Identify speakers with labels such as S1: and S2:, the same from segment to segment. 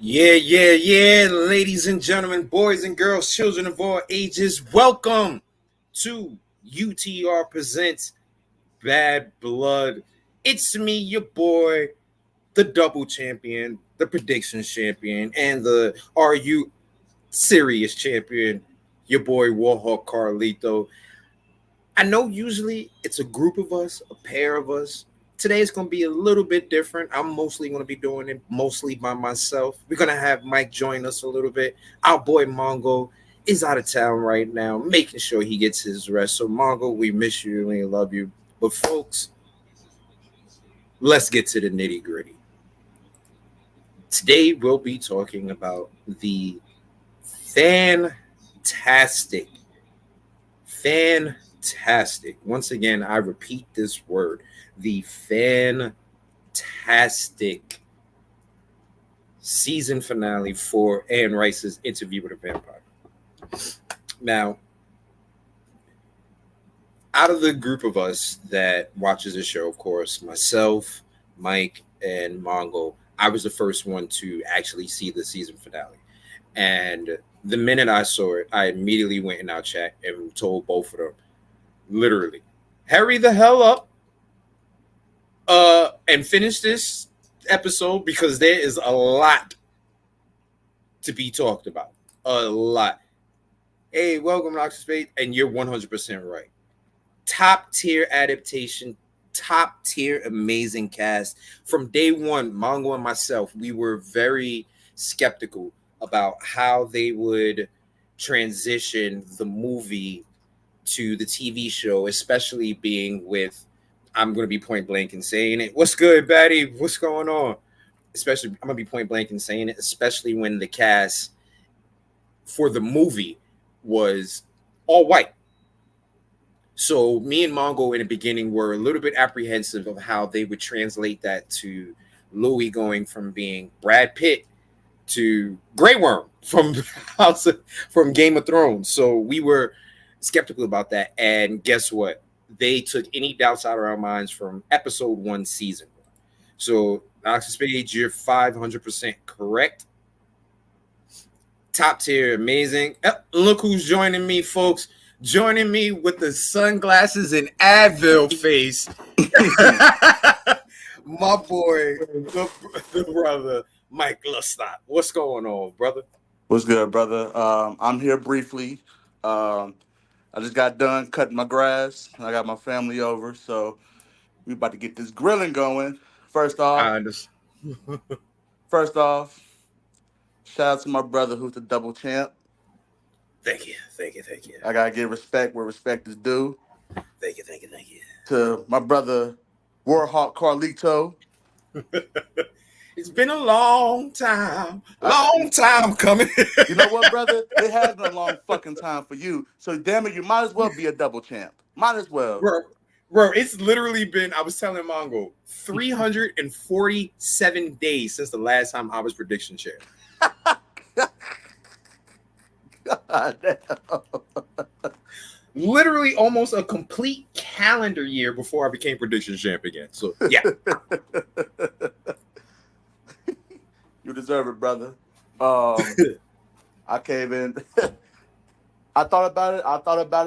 S1: Yeah, ladies and gentlemen, boys and girls, children of all ages, welcome to UTR Presents Bad Blood. It's me, your boy, the double champion, the predictions champion, and the Are You Serious champion, your boy Warhawk Carlito. I know usually it's a group of us, a pair of us. Today is going to be a little bit different. I'm mostly going to be doing it mostly by myself. We're going to have Mike join us a little bit. Our boy Mongo is out of town right now, making sure he gets his rest. So, Mongo, we miss you and we love you. But, folks, let's get to the nitty gritty. Today, we'll be talking about the fantastic, once again, I repeat this word, the fantastic season finale for Anne Rice's Interview with a Vampire. Now, out of the group of us that watches the show, of course, myself, Mike, and Mongo, I was the first one to actually see the season finale. And the minute I saw it, I immediately went in our chat and told both of them, literally, hurry the hell up and finish this episode because there is a lot to be talked about. A lot. Hey, welcome to Oxford, and you're 100% right. Top tier adaptation, top tier amazing cast. From day one, Mongo and myself, we were very skeptical about how they would transition the movie to the TV show, especially being with, I'm going to be point blank and saying it. What's good, Batty? What's going on? Especially, I'm going to be point blank and saying it, especially when the cast for the movie was all white. So me and Mongo in the beginning were a little bit apprehensive of how they would translate that to Louis going from being Brad Pitt to Grey Worm from Game of Thrones. So we were skeptical about that. And guess what? They took any doubts out of our minds from episode 1, season 1. So, Oxford Spades, you're 500% correct. Top tier, amazing. Look who's joining me, folks. Joining me with the sunglasses and Advil face. My boy, the brother, Mike Lestat. What's going on, brother?
S2: What's good, brother? I'm here briefly. I just got done cutting my grass. I got my family over, so we about to get this grilling going. First off, shout out to my brother who's the double champ.
S1: Thank you.
S2: I gotta give respect where respect is due.
S1: Thank you.
S2: To my brother Warhawk Carlito.
S1: It's been a long time coming.
S2: You know what, brother? It has been a long fucking time for you. So damn it, you might as well be a double champ. Might as well.
S1: Bro, it's literally been, I was telling Mongo, 347 days since the last time I was prediction chair.
S2: God damn.
S1: Literally almost a complete calendar year before I became prediction champ again. So, yeah.
S2: You deserve it, brother. I came in. I thought about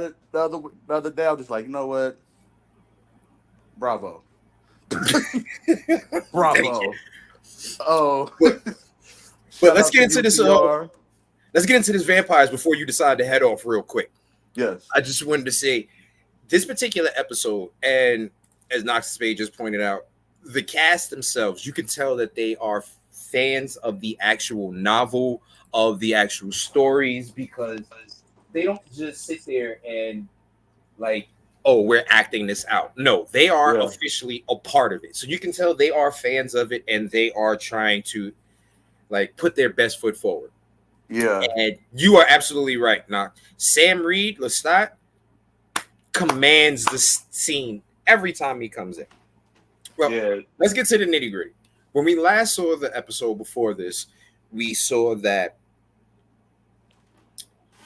S2: it the other day. I was just like, you know what? Bravo. Bravo. Oh.
S1: But let's get into this. Let's get into this vampires before you decide to head off real quick.
S2: Yes.
S1: I just wanted to say this particular episode, and as Knox Spade just pointed out, the cast themselves, you can tell that they are fans of the actual novel, of the actual stories, because they don't just sit there and like, oh, we're acting this out. No, they are officially a part of it. So you can tell they are fans of it and they are trying to like put their best foot forward.
S2: Yeah.
S1: And you are absolutely right. Now, Sam Reed, Lestat, commands the scene every time he comes in. Well, let's get to the nitty gritty. When we last saw the episode before this, we saw that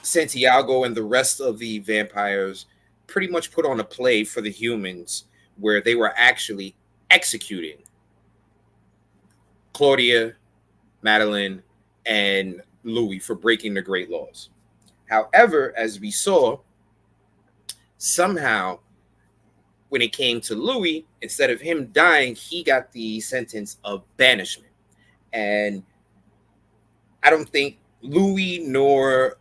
S1: Santiago and the rest of the vampires pretty much put on a play for the humans where they were actually executing Claudia, Madeline, and Louis for breaking the great laws. However, as we saw, somehow when it came to Louis, instead of him dying, he got the sentence of banishment. And I don't think Louis nor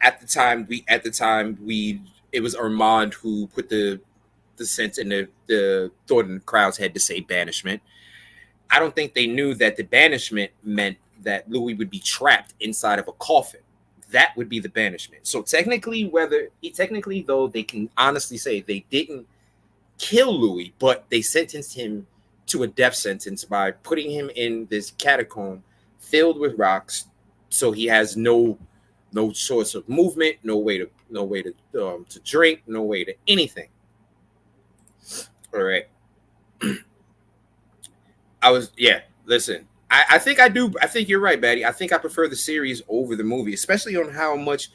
S1: at the time we it was Armand who put the sense in the thought in the crowd's head to say banishment. I don't think they knew that the banishment meant that Louis would be trapped inside of a coffin. That would be the banishment. So technically, though, they can honestly say they didn't kill Louis, but they sentenced him to a death sentence by putting him in this catacomb filled with rocks, so he has no source of movement, no way to drink, no way to anything. All right. Listen, I think I do. I think you're right, Batty. I think I prefer the series over the movie, especially on how much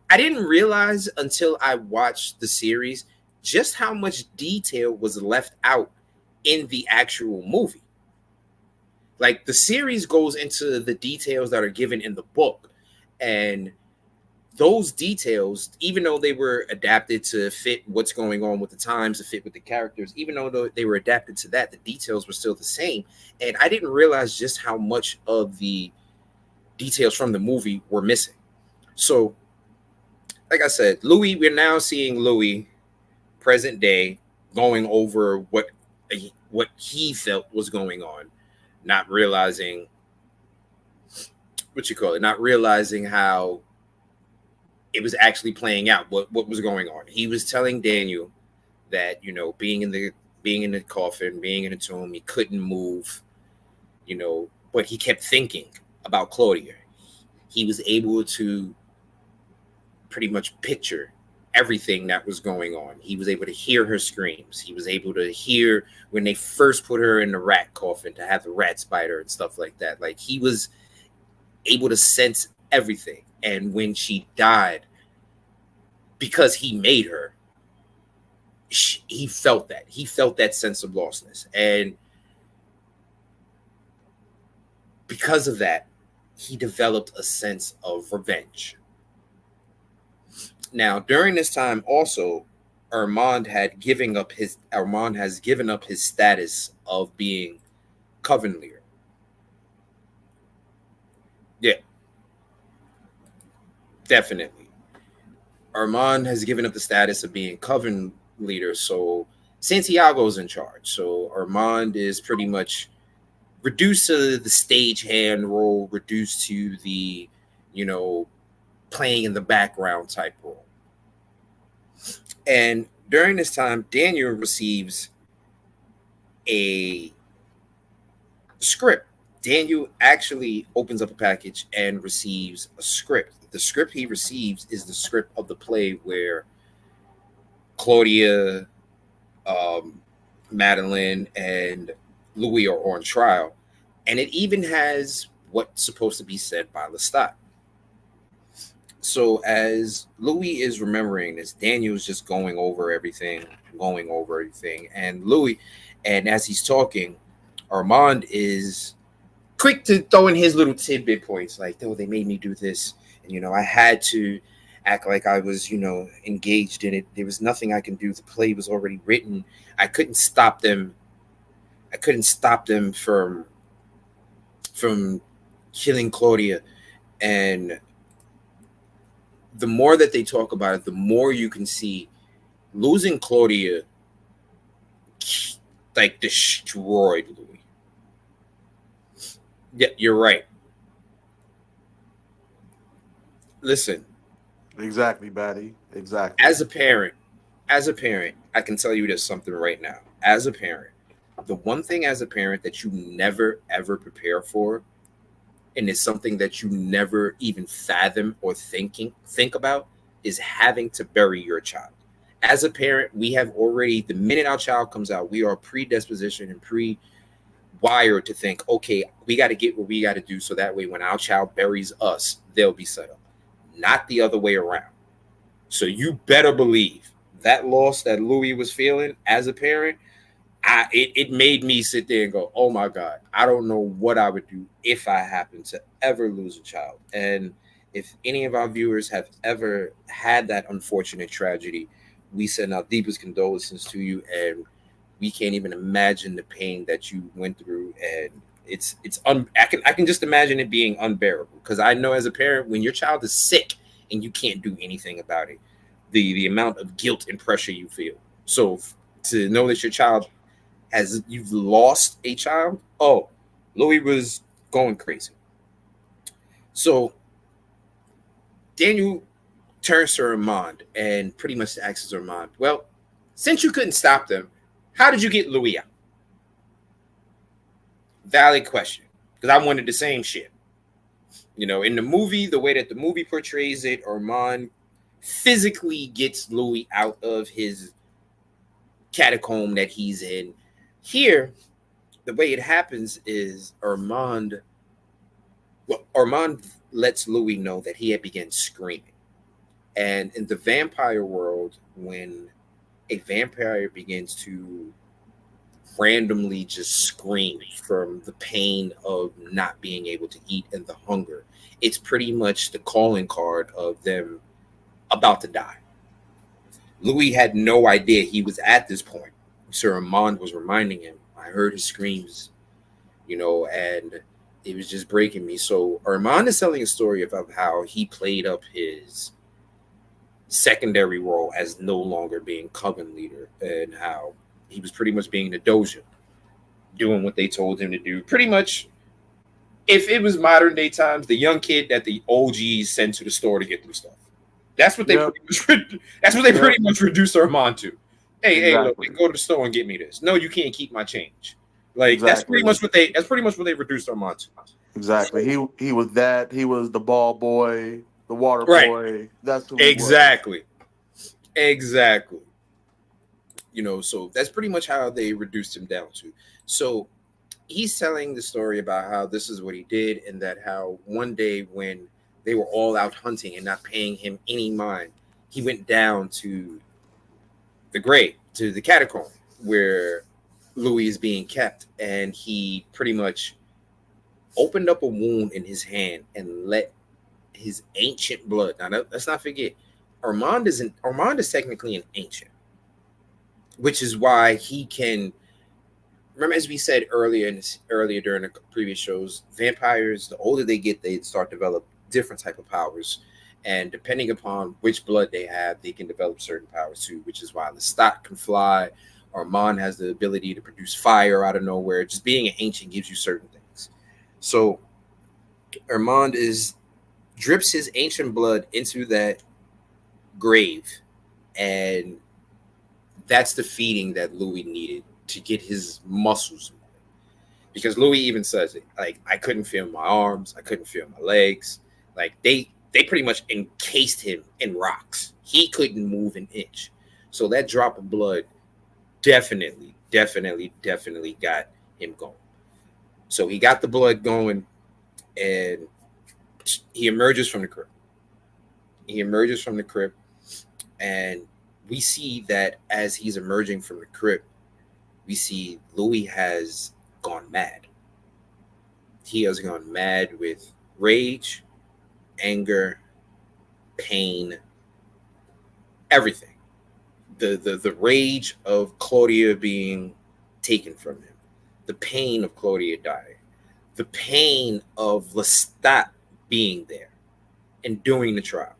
S1: I didn't realize until I watched the series just how much detail was left out in the actual movie. Like the series goes into the details that are given in the book, and those details, even though they were adapted to fit what's going on with the times, to fit with the characters, even though they were adapted to that, the details were still the same. And I didn't realize just how much of the details from the movie were missing. So, like I said, Louis, we're now seeing Louis, present day, going over what he felt was going on, not realizing not realizing how it was actually playing out, what was going on. He was telling Daniel that, being in the coffin, being in the tomb, he couldn't move, but he kept thinking about Claudia. He was able to pretty much picture everything that was going on. He was able to hear her screams. He was able to hear when they first put her in the rat coffin, to have the rats bite her and stuff like that. Like, he was able to sense everything. And when she died, because he made her, he felt that. He felt that sense of lostness. And because of that, he developed a sense of revenge. Now, during this time also, Armand has given up his status of being coven leader. Yeah. Definitely. Armand has given up the status of being coven leader, so Santiago's in charge. So Armand is pretty much reduced to the stagehand role, reduced to the, playing in the background type role. And during this time, Daniel receives a script. Daniel actually opens up a package and receives a script. The script he receives is the script of the play where Claudia, Madeline, and Louis are on trial. And it even has what's supposed to be said by Lestat. So as Louis is remembering this, Daniel's just going over everything. And as he's talking, Armand is quick to throw in his little tidbit points, like, oh, they made me do this. And, I had to act like I was, engaged in it. There was nothing I can do. The play was already written. I couldn't stop them. From killing Claudia. And the more that they talk about it, the more you can see losing Claudia, like, destroyed Louis. Yeah, you're right. Listen.
S2: Exactly, Batty. Exactly.
S1: As a parent, I can tell you there's something right now. As a parent, the one thing as a parent that you never, ever prepare for, and it's something that you never even fathom or think about, is having to bury your child. As a parent, we have already, the minute our child comes out, we are predispositioned and pre-wired to think, okay, we got to get what we got to do so that way when our child buries us, they'll be set up. Not the other way around. So you better believe that loss that Louis was feeling as a parent, it made me sit there and go, oh my God, I don't know what I would do if I happen to ever lose a child. And if any of our viewers have ever had that unfortunate tragedy, we send our deepest condolences to you, and we can't even imagine the pain that you went through. And I can just imagine it being unbearable, because I know as a parent, when your child is sick and you can't do anything about it, the amount of guilt and pressure you feel. So to know that your child as you've lost a child. Oh, Louis was going crazy. So Daniel turns to Armand and pretty much asks Armand, well, since you couldn't stop them, how did you get Louis out? Valid question, because I wanted the same shit. You know, in the movie, the way that the movie portrays it, Armand physically gets Louis out of his catacomb that he's in. Here, the way it happens is Armand lets Louis know that he had begun screaming. And in the vampire world, when a vampire begins to randomly just scream from the pain of not being able to eat and the hunger, it's pretty much the calling card of them about to die. Louis had no idea he was at this point. Sir Armand was reminding him, I heard his screams, you know, and it was just breaking me. So Armand is telling a story about how he played up his secondary role as no longer being coven leader, and how he was pretty much being the doja, doing what they told him to do. Pretty much, if it was modern day times, the young kid that the OGs sent to the store to get them stuff. That's what they pretty much reduced Armand to. Hey, look, go to the store and get me this. No, you can't keep my change. Like that's pretty much what they reduced Armand to.
S2: Exactly. He was that. He was the ball boy, the water boy. That's who he
S1: was. Exactly. You know, so that's pretty much how they reduced him down to. So he's telling the story about how this is what he did, and that how one day when they were all out hunting and not paying him any mind, he went down to the grave, to the catacomb where Louis is being kept, and he pretty much opened up a wound in his hand and let his ancient blood. Now, let's not forget, Armand is technically an ancient, which is why he can remember, as we said earlier during the previous shows, vampires, the older they get, they start to develop different type of powers, and depending upon which blood they have, they can develop certain powers too, which is why Lestat can fly. Armand has the ability to produce fire out of nowhere. Just being an ancient gives you certain things. So Armand drips his ancient blood into that grave, and that's the feeding that Louis needed to get his muscles moving. Because Louis even says it, like, I couldn't feel my arms, I couldn't feel my legs. Like they pretty much encased him in rocks. He couldn't move an inch. So that drop of blood definitely got him going. So he got the blood going, and he emerges from the crypt. And we see that as he's emerging from the crypt, we see Louis has gone mad. He has gone mad with rage, anger, pain, everything. The rage of Claudia being taken from him, the pain of Claudia dying, the pain of Lestat being there and doing the trial.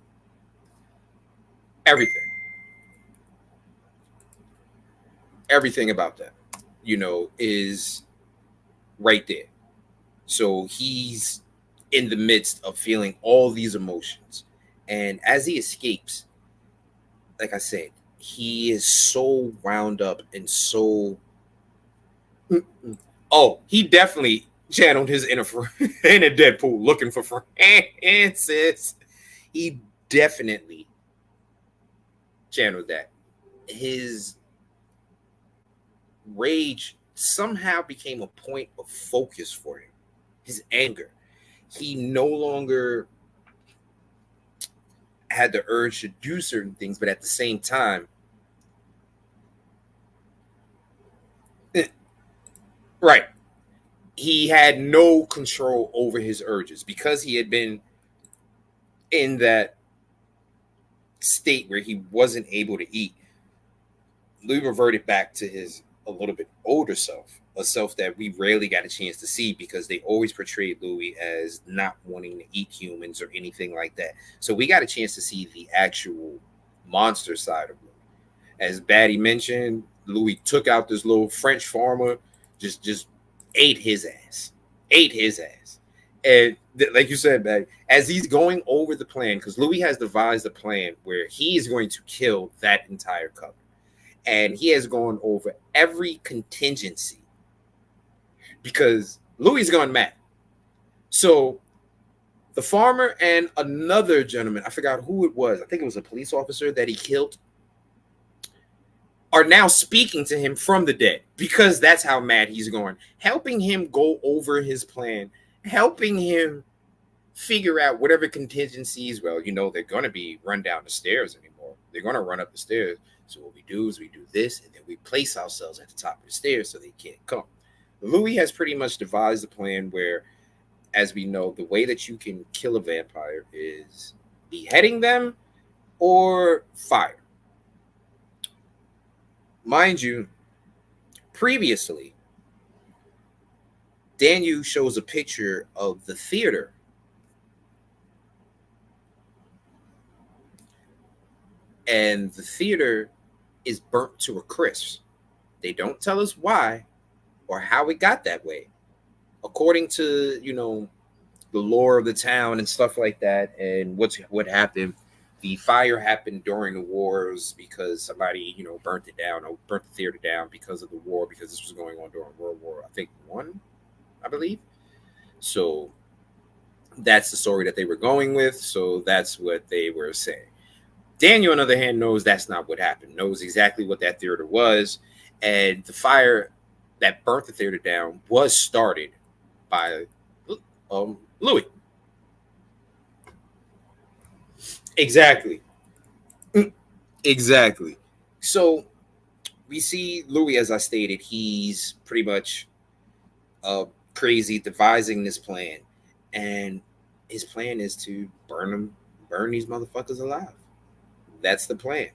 S1: Everything about that, you know, is right there. So he's in the midst of feeling all these emotions. And as he escapes, like I said, he is so wound up and so... Oh, he definitely channeled his inner Deadpool looking for Francis. He definitely channeled that. His rage somehow became a point of focus for him. His anger. He no longer had the urge to do certain things, but at the same time, Right. He had no control over his urges because he had been in that state where he wasn't able to eat. Louis reverted back to his a little bit older self, a self that we rarely got a chance to see because they always portrayed Louis as not wanting to eat humans or anything like that. So we got a chance to see the actual monster side of Louis. As Batty mentioned, Louis took out this little French farmer, just ate his ass, ate his ass. And like you said, Batty, as he's going over the plan, because Louis has devised a plan where he is going to kill that entire cover. And he has gone over every contingency because Louis is gone mad. So the farmer and another gentleman, I forgot who it was, I think it was a police officer that he killed, are now speaking to him from the dead because that's how mad he's going, helping him go over his plan, helping him figure out whatever contingencies. Well, you know, they're going to be run down the stairs anymore. They're going to run up the stairs. So what we do is we do this, and then we place ourselves at the top of the stairs so they can't come. Louis has pretty much devised a plan where, as we know, the way that you can kill a vampire is beheading them or fire. Mind you, previously, Daniel shows a picture of the theater. And the theater is burnt to a crisp. They don't tell us why or how it got that way. According to, you know, the lore of the town and stuff like that, and what happened, the fire happened during the wars because somebody, you know, burnt it down or burnt the theater down because of the war, because this was going on during World War, I think, One, I believe. So that's the story that they were going with. So that's what they were saying. Daniel, on the other hand, knows that's not what happened, knows exactly what that theater was. And the fire that burnt the theater down was started by Louis. Exactly. Exactly. So we see Louis, as I stated, he's pretty much crazy, devising this plan. And his plan is to burn these motherfuckers alive. That's the plan.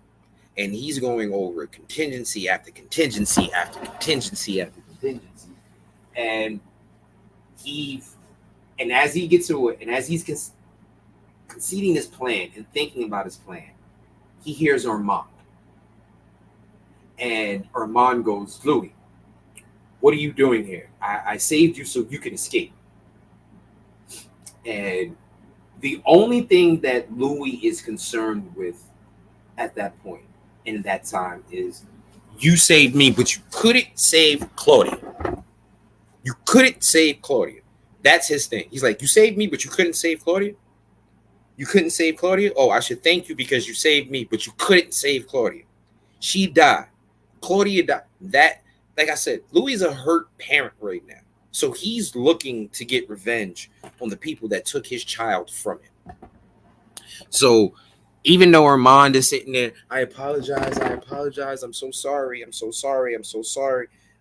S1: And he's going over contingency after contingency after contingency after contingency. And as he gets to it, and as he's conceding his plan and thinking about his plan, he hears Armand. And Armand goes, Louis, what are you doing here? I saved you so you can escape. And the only thing that Louis is concerned with at that point in that time is, you saved me, but you couldn't save Claudia. You couldn't save Claudia. That's his thing. He's like, you saved me, but you couldn't save Claudia? You couldn't save Claudia? Oh, I should thank you because you saved me, but you couldn't save Claudia. She died. Claudia died. That, like I said, Louis is a hurt parent right now. So he's looking to get revenge on the people that took his child from him. So even though Armand is sitting there, I apologize, I'm so sorry,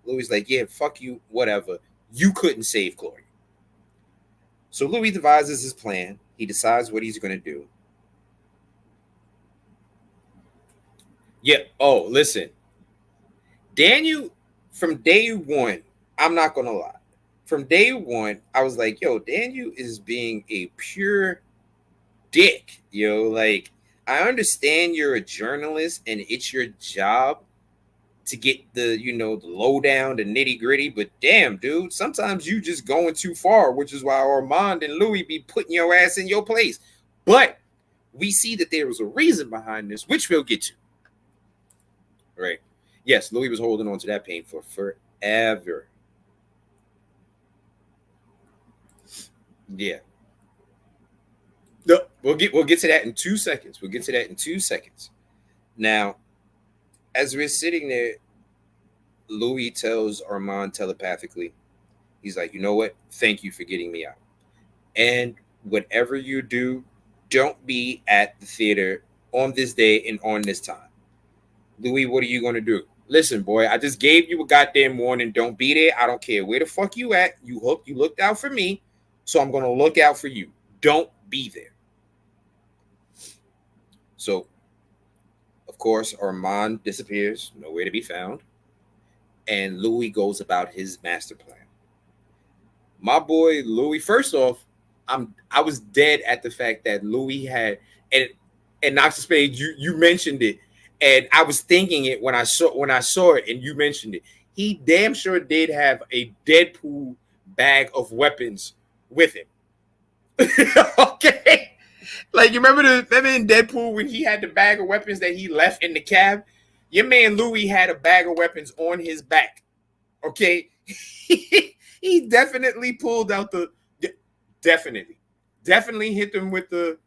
S1: Louis is like, yeah, fuck you, whatever. You couldn't save Claudia. So Louis devises his plan. He decides what he's going to do. Yeah. Oh, listen. Daniel, from day one, I'm not going to lie. From day one, I was like, yo, Daniel is being a pure dick. Yo, like, I understand you're a journalist and it's your job to get the, you know, the lowdown, the nitty gritty, but damn, dude, sometimes you just going too far, which is why Armand and Louis be putting your ass in your place. But we see that there was a reason behind this, which we'll get to. Right? Yes, Louis was holding on to that pain for forever. Yeah. No, we'll get to that in 2 seconds. We'll get to that in 2 seconds. Now, as we're sitting there, Louis tells Armand telepathically, he's like, you know what? Thank you for getting me out. And whatever you do, don't be at the theater on this day and on this time. Louis, what are you going to do? Listen, boy, I just gave you a goddamn warning. Don't be there. I don't care where the fuck you at. You looked out for me, so I'm gonna look out for you. Don't be there. So, of course, Armand disappears, nowhere to be found, and Louis goes about his master plan. My boy Louis, first off, I was dead at the fact that Louis had and Knox of Spades, you mentioned it, and I was thinking it when I saw it, and you mentioned it. He damn sure did have a Deadpool bag of weapons with him. Okay, like you remember in Deadpool when he had the bag of weapons that he left in the cab. Your man Louis had a bag of weapons on his back. Okay, he definitely pulled out definitely hit them with the,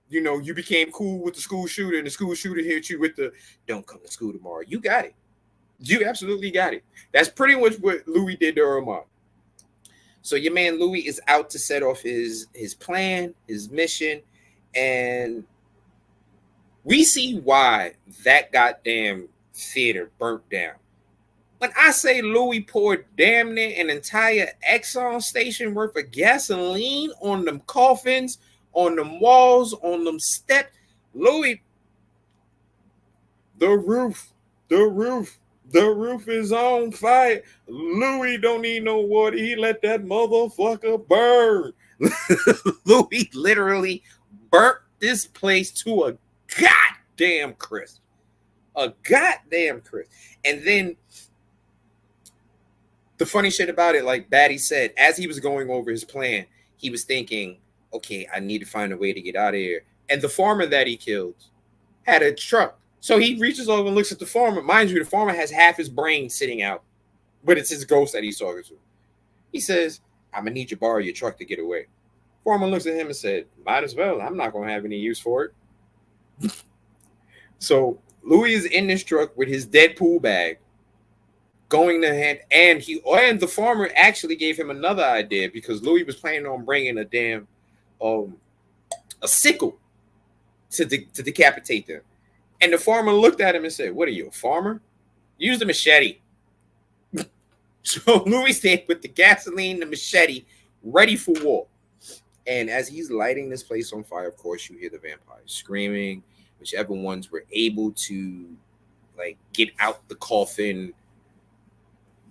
S1: you became cool with the school shooter, and the school shooter hit you with the don't come to school tomorrow. You got it. You absolutely got it. That's pretty much what Louis did to Armand. So your man Louis is out to set off his plan, his mission, and we see why that goddamn theater burnt down. When I say Louis poured damn near an entire Exxon station worth of gasoline on them coffins, on them walls, on them steps, Louis, the roof is on fire. Louis don't need no water. He let that motherfucker burn. Louis literally burnt this place to a goddamn crisp. A goddamn crisp. And then the funny shit about it, like Batty said, as he was going over his plan, he was thinking, okay, I need to find a way to get out of here. And the farmer that he killed had a truck. So he reaches over and looks at the farmer. Mind you, the farmer has half his brain sitting out, but it's his ghost that he's talking to. He says, I'm going to need you to borrow your truck to get away. Farmer looks at him and said, might as well. I'm not going to have any use for it. So Louis is in this truck with his Deadpool bag, going to hand, and the farmer actually gave him another idea because Louis was planning on bringing a damn a sickle to decapitate them. And the farmer looked at him and said, what are you, a farmer? Use the machete. So Louis stayed with the gasoline, the machete, ready for war. And as he's lighting this place on fire, of course, you hear the vampires screaming, whichever ones were able to like get out the coffin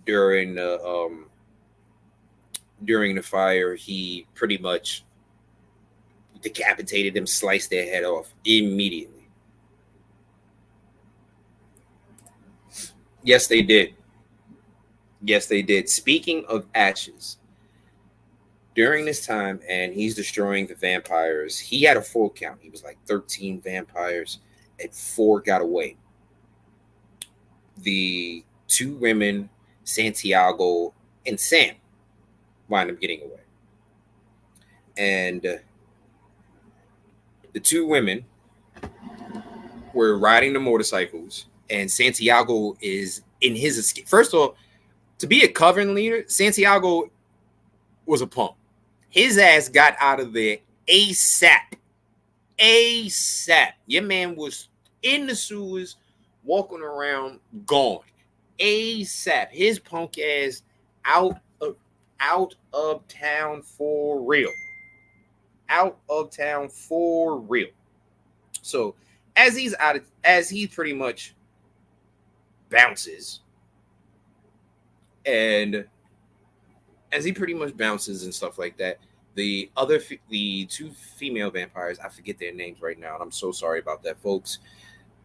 S1: during the fire. He pretty much decapitated them, sliced their head off immediately. Yes, they did. Yes, they did. Speaking of ashes, during this time, and he's destroying the vampires, he had a full count. He was like 13 vampires, and 4 got away. The 2 women, Santiago and Sam, wind up getting away. And the 2 women were riding the motorcycles, and Santiago is in his escape. First of all, to be a Coven leader, Santiago was a punk. His ass got out of there ASAP. ASAP. Your man was in the sewers, walking around, gone. ASAP. His punk ass out of town for real. Out of town for real. So as he pretty much bounces, and as he pretty much bounces and stuff like that, the 2 female vampires, I forget their names right now, and I'm so sorry about that, folks.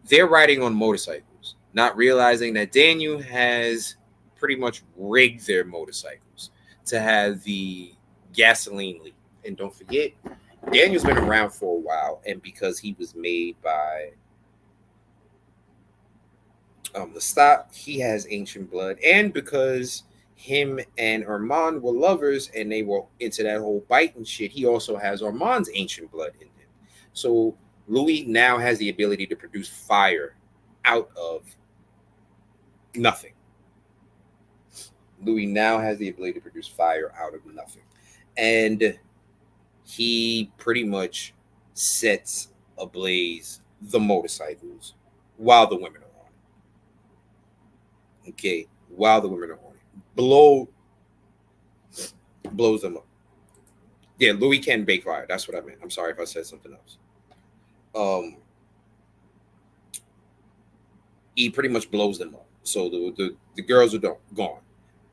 S1: They're riding on motorcycles, not realizing that Daniel has pretty much rigged their motorcycles to have the gasoline leak. And don't forget, Daniel's been around for a while, and because he was made by Lestat, he has ancient blood, and because him and Armand were lovers and they were into that whole biting shit, he also has Armand's ancient blood in him. So Louis now has the ability to produce fire out of nothing. Louis now has the ability to produce fire out of nothing. And he pretty much sets ablaze the motorcycles while the women are on. Okay, while the women are on it, blows them up. Yeah, Louis can bake fire. That's what I meant. I'm sorry if I said something else. Um, he pretty much blows them up. So the girls are gone,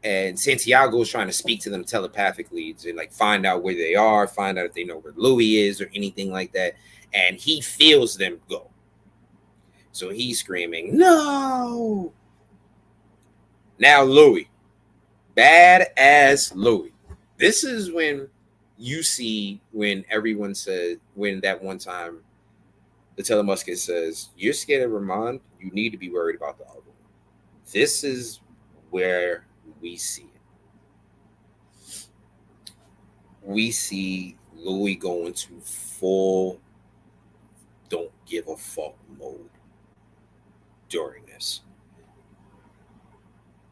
S1: and Santiago is trying to speak to them telepathically to like find out where they are, find out if they know where Louis is or anything like that. And he feels them go. So he's screaming, "No!" Now Louis, badass Louis. This is when you see when everyone said when that one time the telemusket says, "You're scared of Armand. You need to be worried about the other one." This is where we see it. We see Louis go into full don't give a fuck mode during this.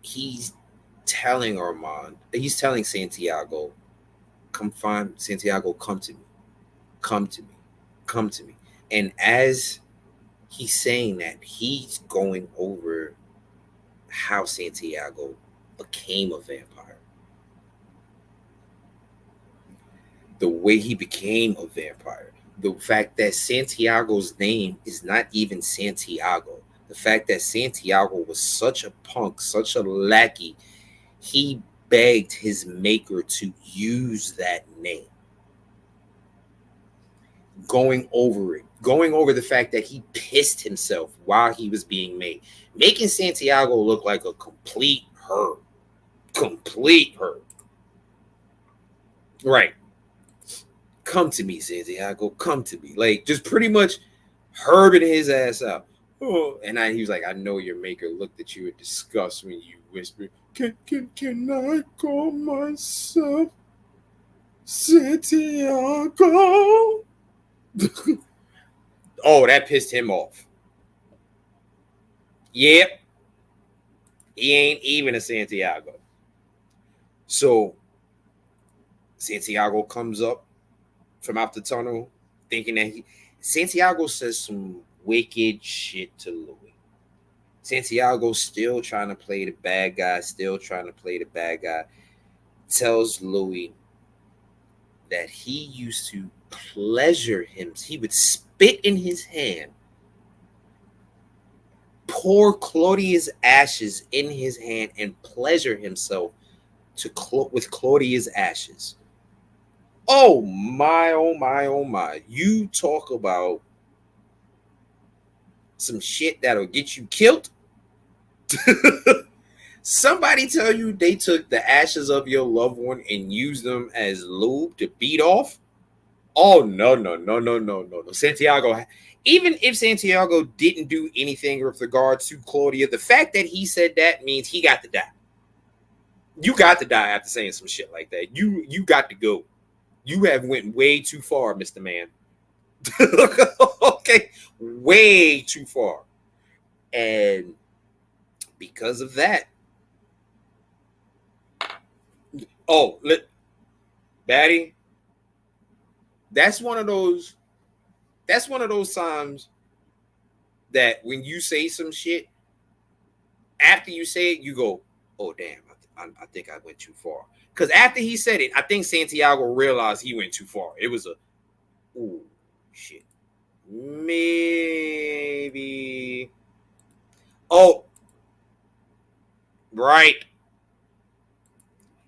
S1: He's telling Armand, he's telling Santiago, come find Santiago, come to me, come to me, come to me. And as he's saying that, he's going over how Santiago became a vampire. The way he became a vampire. The fact that Santiago's name is not even Santiago. The fact that Santiago was such a punk, such a lackey, he begged his maker to use that name. Going over the fact that he pissed himself while he was being made, making Santiago look like a complete herb. Complete herb. Right. Come to me, Santiago. Come to me. Like, just pretty much herbing his ass out. Oh, and he was like, I know your maker looked at you in disgust when you whispered, can I call myself Santiago? Oh, that pissed him off. Yep. He ain't even a Santiago. So Santiago comes up from out the tunnel thinking that Santiago says some wicked shit to Louis. Santiago's still trying to play the bad guy, tells Louis that he used to pleasure him. He would spit in his hand, pour Claudia's ashes in his hand, and pleasure himself with Claudia's ashes. Oh my, oh my, oh my. You talk about some shit that'll get you killed. Somebody tell you they took the ashes of your loved one and used them as lube to beat off? Oh, no. Santiago, even if Santiago didn't do anything with regards to Claudia, the fact that he said that means he got to die. You got to die after saying some shit like that. You got to go. You have went way too far, Mr. Man. Okay, way too far. And because of that, Batty, that's one of those times that when you say some shit, after you say it, you go, oh damn, I think I went too far. Because after he said it, I think Santiago realized he went too far. It was ooh, shit. Maybe. Oh, right.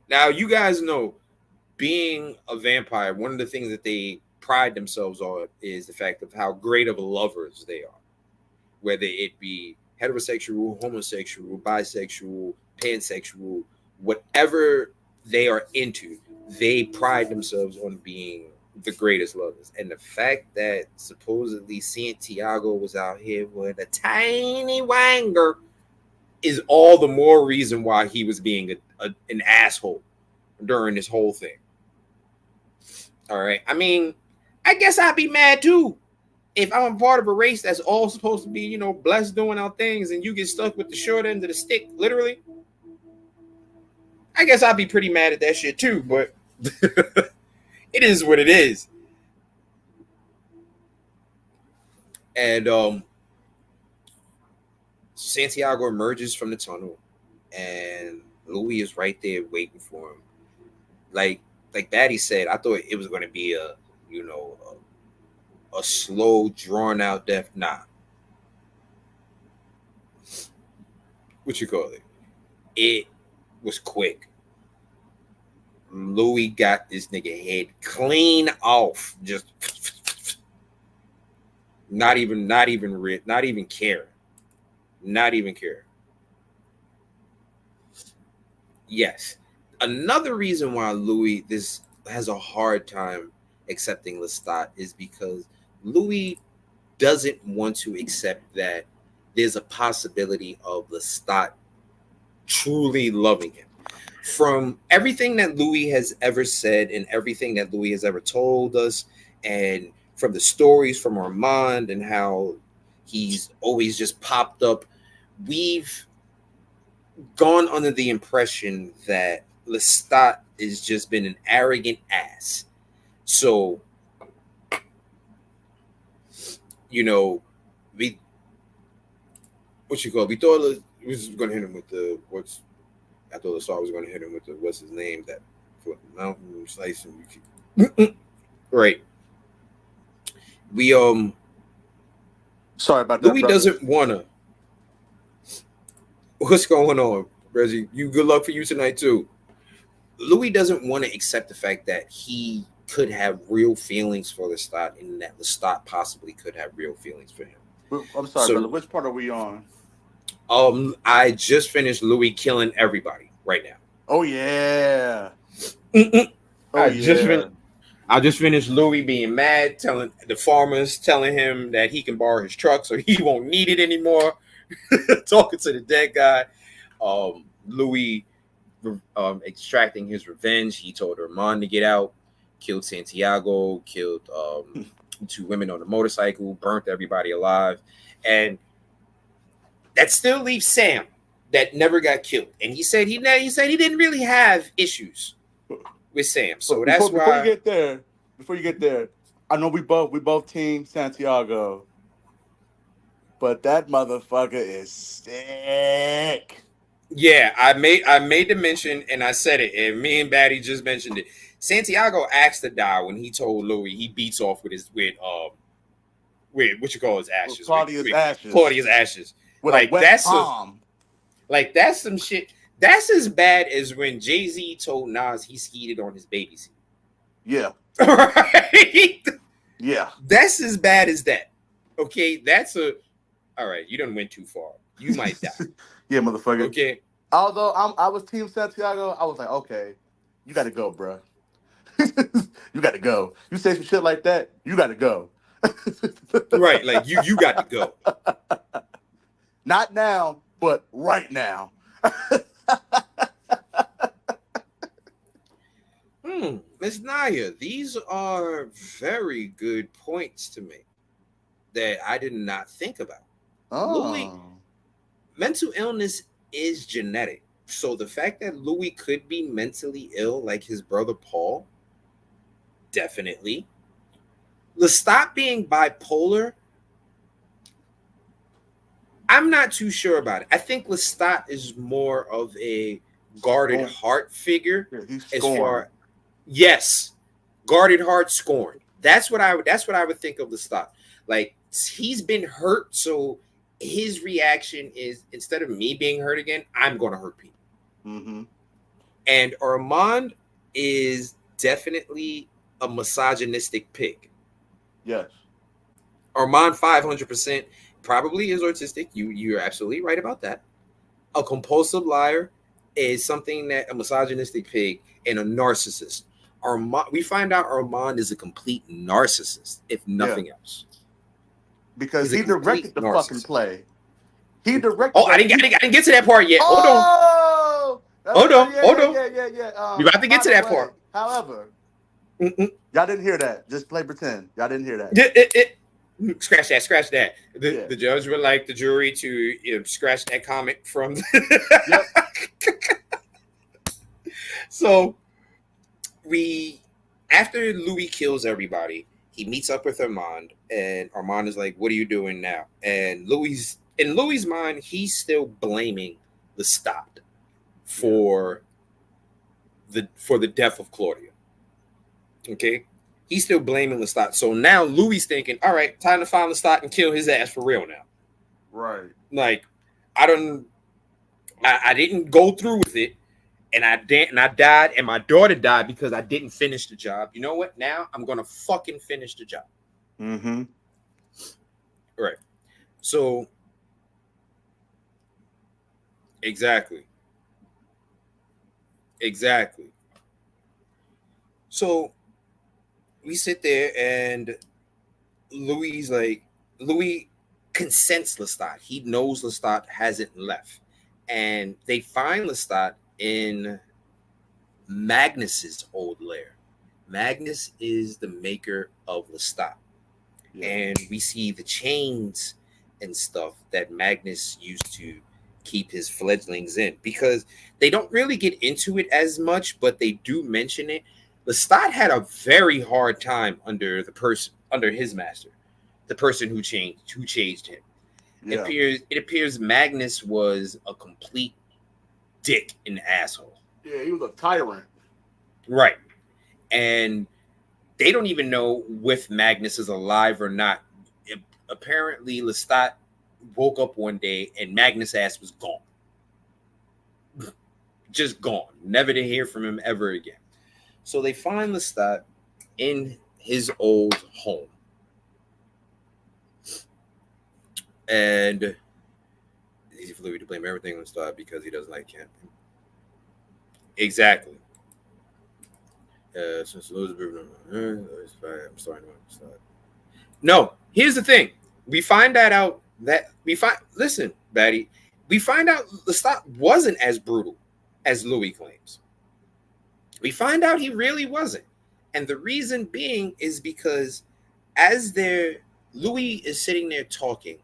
S1: Now, you guys know, being a vampire, one of the things that they pride themselves on is the fact of how great of lovers they are. Whether it be heterosexual, homosexual, bisexual, pansexual, whatever they are into, they pride themselves on being the greatest lovers. And the fact that supposedly Santiago was out here with a tiny wanger is all the more reason why he was being an asshole during this whole thing. All right. I mean, I guess I'd be mad too if I'm a part of a race that's all supposed to be, blessed doing our things, and you get stuck with the short end of the stick, literally. I guess I'd be pretty mad at that shit too, but it is what it is. And Santiago emerges from the tunnel. and Louis is right there waiting for him. Like Batty said, I thought it was going to be a slow, drawn out death. Nah, what you call it? It was quick. Louis got this nigga head clean off, just not even care. Yes. Another reason why Louis this has a hard time accepting Lestat is because Louis doesn't want to accept that there's a possibility of Lestat truly loving him. From everything that Louis has ever said and everything that Louis has ever told us, and from the stories from Armand and how he's always just popped up, we've gone under the impression that Lestat has just been an arrogant ass. So, we we thought we was going to hit him with I thought Lestat was going to hit him with what's his name, that mountain slicing. Right. We
S2: sorry about that.
S1: Louis doesn't wanna. What's going on, Reggie? Good luck for you tonight too. Louis doesn't want to accept the fact that he could have real feelings for Lestat, and that Lestat possibly could have real feelings for him.
S2: I'm sorry, brother. Which part are we on?
S1: I just finished Louis killing everybody right now.
S2: Oh yeah.
S1: I just finished Louis being mad, telling the farmers, telling him that he can borrow his truck so he won't need it anymore. Talking to the dead guy. Louis extracting his revenge. He told Armand to get out, killed Santiago, killed 2 women on a motorcycle, burnt everybody alive. And that still leaves Sam, that never got killed. And he said he didn't really have issues with Sam. So that's why.
S2: Before you get there, I know we both team Santiago, but that motherfucker is sick.
S1: Yeah, I made the mention and I said it, and me and Batty just mentioned it. Santiago asked to die when he told Louis he beats off with what you call his ashes. Claudia's ashes.
S2: With like that's palm.
S1: That's some shit. That's as bad as when Jay-Z told Nas he skeeted on his baby seat.
S2: Yeah.
S1: Right?
S2: Yeah.
S1: That's as bad as that. Okay, all right, you done went too far. You might die.
S2: Yeah, motherfucker.
S1: Okay.
S2: Although I was Team Santiago, I was like, okay, you got to go, bro. You got to go. You say some shit like that, you got to go.
S1: Right, like you got to go.
S2: Not now, but right now.
S1: Miss Naya, these are very good points to me that I did not think about. Louis, mental illness is genetic. So the fact that Louis could be mentally ill like his brother Paul, definitely. Lestat being bipolar, I'm not too sure about it. I think Lestat is more of a guarded heart figure.
S2: Yeah, he's
S1: as
S2: scorned.
S1: far, yes, guarded heart, scorned. That's what I would think of Lestat. Like, he's been hurt, so his reaction is, instead of me being hurt again, I'm going to hurt people.
S2: Mm-hmm.
S1: And Armand is definitely a misogynistic pig.
S2: Yes.
S1: Armand 500% probably is autistic. You're absolutely right about that. A compulsive liar is something that a misogynistic pig and a narcissist. We find out Armand is a complete narcissist, if nothing else.
S2: Because he directed the fucking play. He directed.
S1: Oh, I didn't get to that part yet. Hold on. Yeah. We about to get to that part.
S2: However, y'all didn't hear that. Just play pretend. Y'all didn't hear that.
S1: Scratch that. The judge would like the jury to scratch that comment from.
S2: Yep.
S1: So after Louis kills everybody, he meets up with Armand, and Armand is like, "What are you doing now?" And in Louis's mind, he's still blaming Lestat. for the death of Claudia. Okay, he's still blaming Lestat. So now Louis thinking, all right, time to find Lestat and kill his ass for real now.
S2: Right.
S1: Like, I didn't go through with it, and I died, and my daughter died because I didn't finish the job. You know what? Now I'm gonna fucking finish the job.
S2: Mm-hmm.
S1: Right. So exactly. So we sit there, and Louis consents Lestat. He knows Lestat hasn't left, and they find Lestat in Magnus's old lair. Magnus is the maker of Lestat, and we see the chains and stuff that Magnus used to keep his fledglings in, because they don't really get into it as much, but they do mention it. Lestat had a very hard time under his master, the person who changed him.
S2: Yeah.
S1: It appears Magnus was a complete dick and asshole.
S2: Yeah, he was a tyrant.
S1: Right. And they don't even know if Magnus is alive or not. Apparently, Lestat woke up one day and Magnus' ass was gone. Just gone. Never to hear from him ever again. So they find Lestat in his old home. And it's easy for Louis to blame everything on Lestat because he doesn't like him. Exactly. Since Elizabeth, I'm starting to start. No, here's the thing. We find out listen, Batty, we find out Lestat wasn't as brutal as Louis claims. We find out he really wasn't. And the reason being is because Louis is sitting there talking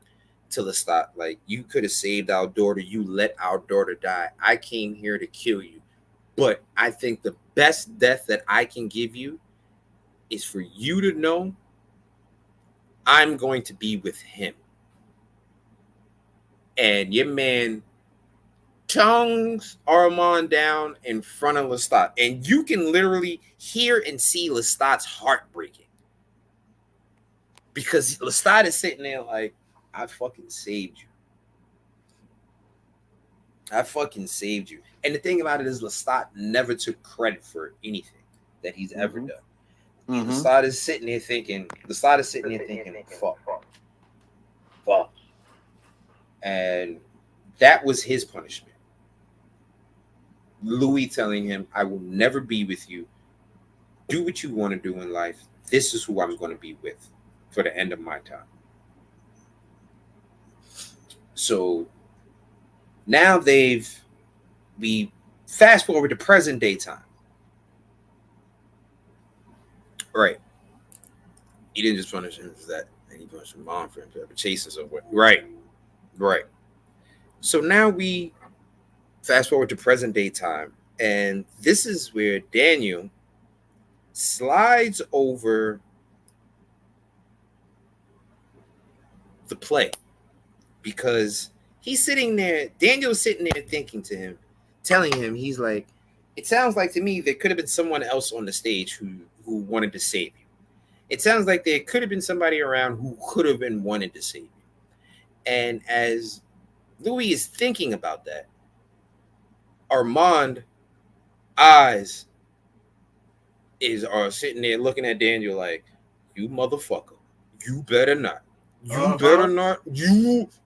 S1: to Lestat, like, you could have saved our daughter, you let our daughter die. I came here to kill you. But I think the best death that I can give you is for you to know I'm going to be with him. And your man tongues Armand down in front of Lestat. And you can literally hear and see Lestat's heart breaking. Because Lestat is sitting there like, I fucking saved you. I fucking saved you. And the thing about it is Lestat never took credit for anything that he's ever done. Mm-hmm. Lestat is sitting there thinking, fuck. And that was his punishment. Louis telling him, I will never be with you. Do what you want to do in life. This is who I'm going to be with for the end of my time. So now we fast forward to present day time. Right. He didn't just punish him for that. And he punished his mom for him for chasing somewhere. Right. So now we fast forward to present day time. And this is where Daniel slides over the play. Because he's sitting there, Daniel's sitting there telling him, he's like, it sounds like to me there could have been someone else on the stage who wanted to save you. It sounds like there could have been somebody around who could have been wanted to save you. And as Louis is thinking about that, Armand eyes are sitting there looking at Daniel like, you motherfucker, you better not. Better not.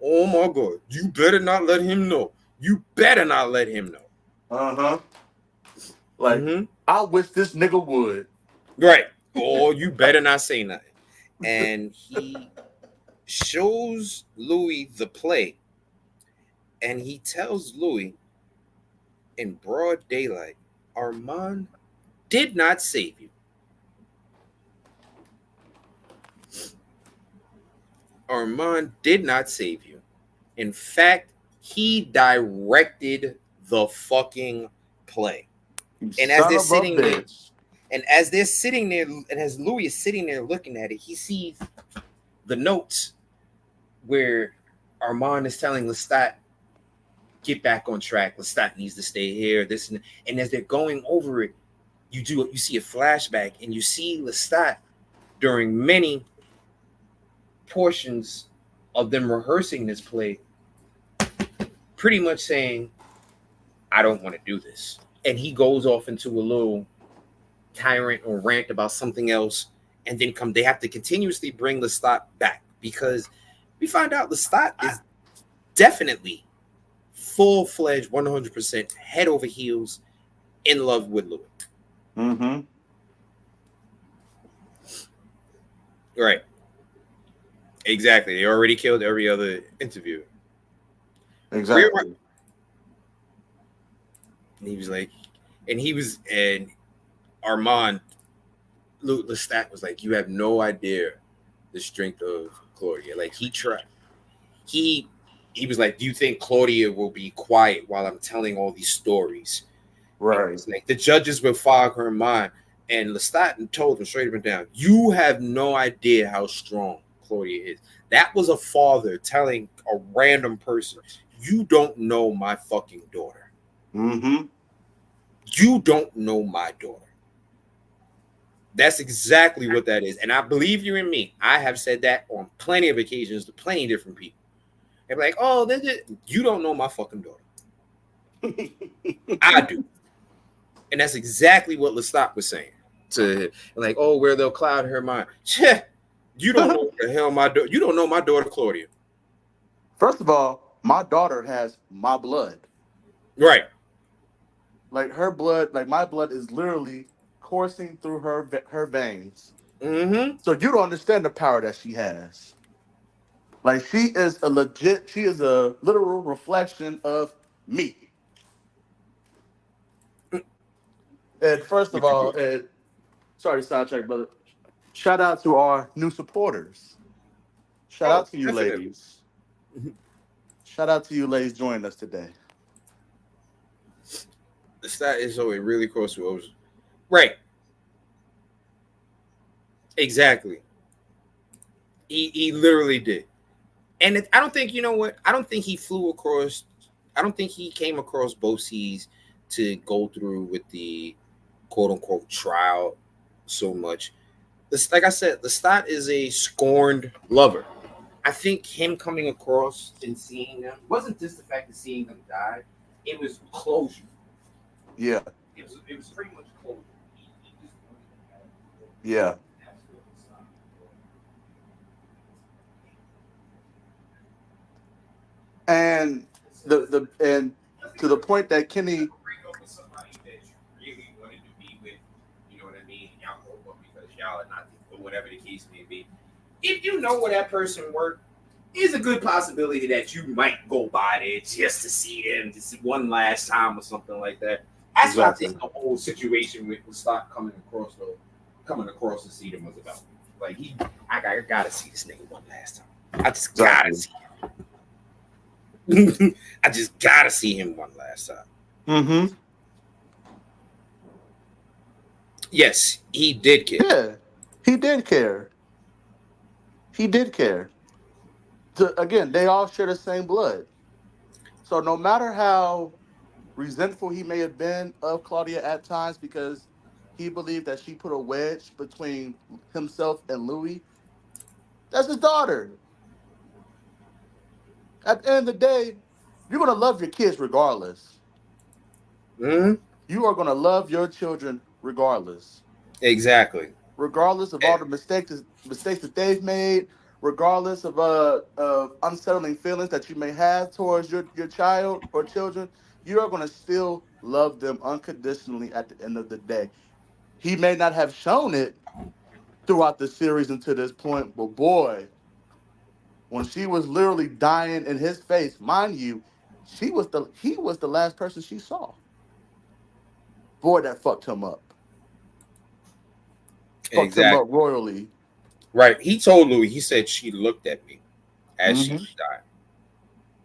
S1: Oh my God. You better not let him know. You better not let him know.
S2: Like, I wish this nigga would.
S1: Right. Oh, you better not say nothing. And he shows Louis the play. And he tells Louis in broad daylight, Armand did not save you. Armand did not save you. In fact, he directed the fucking play. And as they're sitting there, and as Louis is sitting there looking at it, he sees the notes where Armand is telling Lestat, get back on track. Lestat needs to stay here. This and as they're going over it, you see a flashback and you see Lestat during many portions of them rehearsing this play, pretty much saying, "I don't want to do this," and he goes off into a little tyrant or rant about something else, and then they have to continuously bring Lestat back because we find out Lestat is definitely full-fledged 100% head over heels in love with Louis.
S2: Mm-hmm.
S1: Right. Exactly. They already killed every other interviewer.
S2: Exactly.
S1: And he was like, and Armand, Lestat was like, you have no idea the strength of Claudia. Like he tried. He was like, do you think Claudia will be quiet while I'm telling all these stories?
S2: Right.
S1: Like the judges will fog her mind. And Lestat told him straight up and down, you have no idea how strong Claudia is. That was a father telling a random person, you don't know my fucking daughter.
S2: Mm-hmm.
S1: You don't know my daughter. That's exactly what that is. And I believe you and me. I have said that on plenty of occasions to plenty of different people. They're like, oh, you don't know my fucking daughter. I do. And that's exactly what Lestat was saying. To like, oh, where they'll cloud her mind. You don't know what the hell my daughter. You don't know my daughter Claudia.
S2: First of all, my daughter has my blood.
S1: Right.
S2: Like her blood, like my blood is literally coursing through her veins.
S1: Mm-hmm.
S2: So you don't understand the power that she has. Like she is a literal reflection of me. And first of all, sorry to sidetrack, brother. Shout out to our new supporters. Shout out to you,
S1: definitely.
S2: ladies. Shout out to you, ladies, joining us today.
S1: Lestat is so it really close to us. Right. Exactly. He literally did. And I don't think, you know what? I don't think he flew across. I don't think he came across both seas to go through with the quote unquote trial so much. Like I said, Lestat is a scorned lover. I think him coming across and seeing them wasn't just the fact of seeing them die, it was closure.
S2: Yeah.
S1: It was pretty much closure.
S2: Yeah. And and to the point that Kenny,
S1: You know what I mean? Y'all broke up because y'all are not, or whatever the case may be. If you know where that person worked, there's a good possibility that you might go by there just to see them, just one last time or something like that. That's what I think the whole situation with Lestat coming across to see them was about. Like I gotta see this nigga one last time. I just gotta see him. I just gotta see him one last time.
S2: Mm-hmm.
S1: Yes, he did care.
S2: Yeah, he did care. He did care. Again, they all share the same blood. So no matter how resentful he may have been of Claudia at times because he believed that she put a wedge between himself and Louis, that's his daughter. At the end of the day, you're going to love your kids regardless.
S1: Mm-hmm.
S2: You are going to love your children regardless.
S1: Exactly.
S2: Regardless of all the mistakes that they've made, regardless of unsettling feelings that you may have towards your child or children, you are going to still love them unconditionally at the end of the day. He may not have shown it throughout the series until this point, but boy, when she was literally dying in his face, mind you, he was the last person she saw. Boy, that fucked him up. Fucked him up
S1: Exactly.
S2: royally.
S1: Right. He told Louis, he said she looked at me as she
S2: Mm-hmm.
S1: was dying.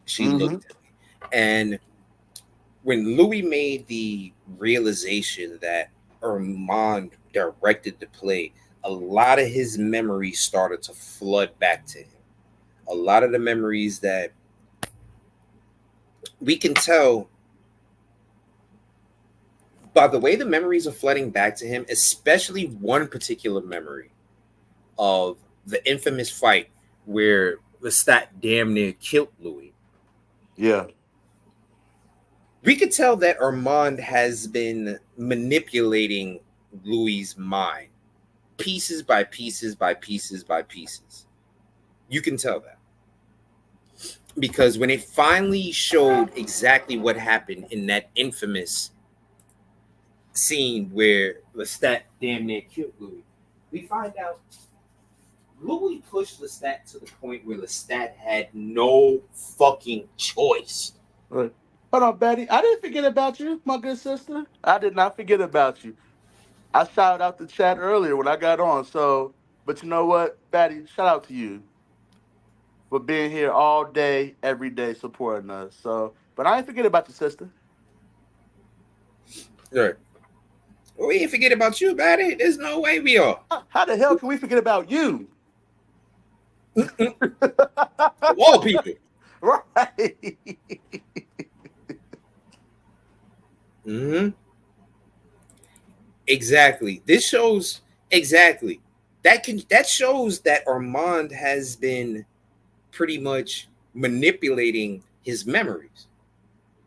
S1: She
S2: Mm-hmm.
S1: looked at me. And when Louis made the realization that Armand directed the play, a lot of his memories started to flood back to him. A lot of the memories that we can tell by the way the memories are flooding back to him, especially one particular memory of the infamous fight where Lestat damn near killed Louis.
S2: Yeah.
S1: We could tell that Armand has been manipulating Louis's mind, pieces by pieces by pieces by pieces. You can tell that. Because when it finally showed exactly what happened in that infamous scene where Lestat damn near killed Louis, we find out Louis pushed Lestat to the point where Lestat had no fucking choice.
S2: Right. Hold on, Betty. I didn't forget about you, my good sister. I did not forget about you. I shouted out the chat earlier when I got on. So, but you know what, Betty? Shout out to you for being here all day, every day, supporting us. So, but I ain't forget about your sister.
S1: Right. Well, we didn't forget about you, Batty. There's no way we are.
S2: How the hell can we forget about you?
S1: All people.
S2: Right.
S1: Mm-hmm. Exactly. This shows exactly that shows that Armand has been pretty much manipulating his memories,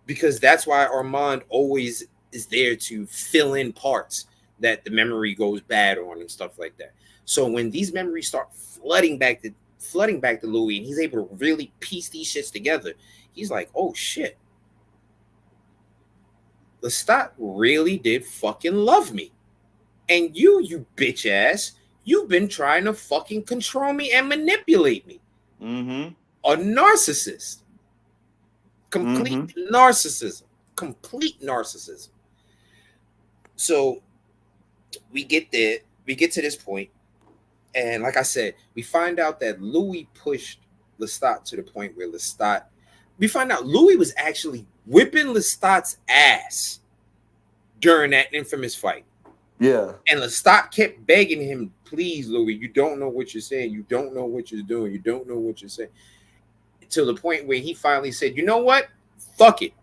S1: because that's why Armand always is there to fill in parts that the memory goes bad on and stuff like that. So when these memories start flooding back to Louis, and he's able to really piece these shits together, he's like, oh shit, Lestat really did fucking love me. And you bitch ass, you've been trying to fucking control me and manipulate me.
S2: Mm-hmm.
S1: A narcissist. Complete narcissism. Complete narcissism. So we get there, we get to this point, and like I said, we find out that Louis pushed Lestat to the point where we find out Louis was actually whipping Lestat's ass during that infamous fight.
S2: Yeah.
S1: And Lestat kept begging him, please, Louis, you don't know what you're saying. You don't know what you're doing. You don't know what you're saying. To the point where he finally said, you know what? Fuck it.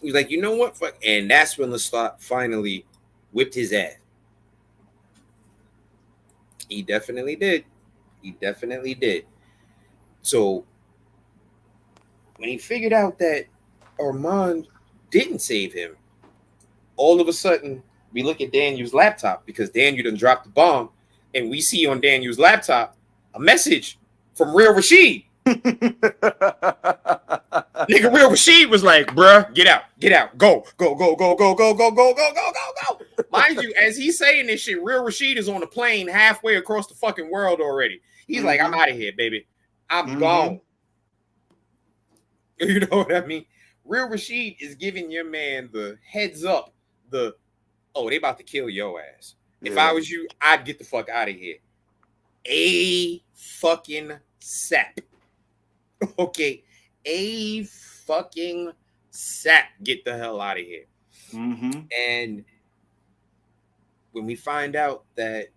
S1: He was like, you know what? Fuck. And that's when Lestat finally whipped his ass. He definitely did. He definitely did. So when he figured out that Armand didn't save him, all of a sudden we look at Daniel's laptop, because Daniel done dropped the bomb, and we see on Daniel's laptop a message from Real Rashid. Nigga, Real Rashid was like, bruh, get out, go. Mind you, as he's saying this shit, Real Rashid is on the plane halfway across the fucking world already. He's like, I'm out of here, baby. I'm gone. You know what I mean? Real Rashid is giving your man the heads up, they about to kill your ass. Yeah. If I was you, I'd get the fuck out of here. A fucking sap. Okay. A fucking sap. Get the hell out of here. And when we find out that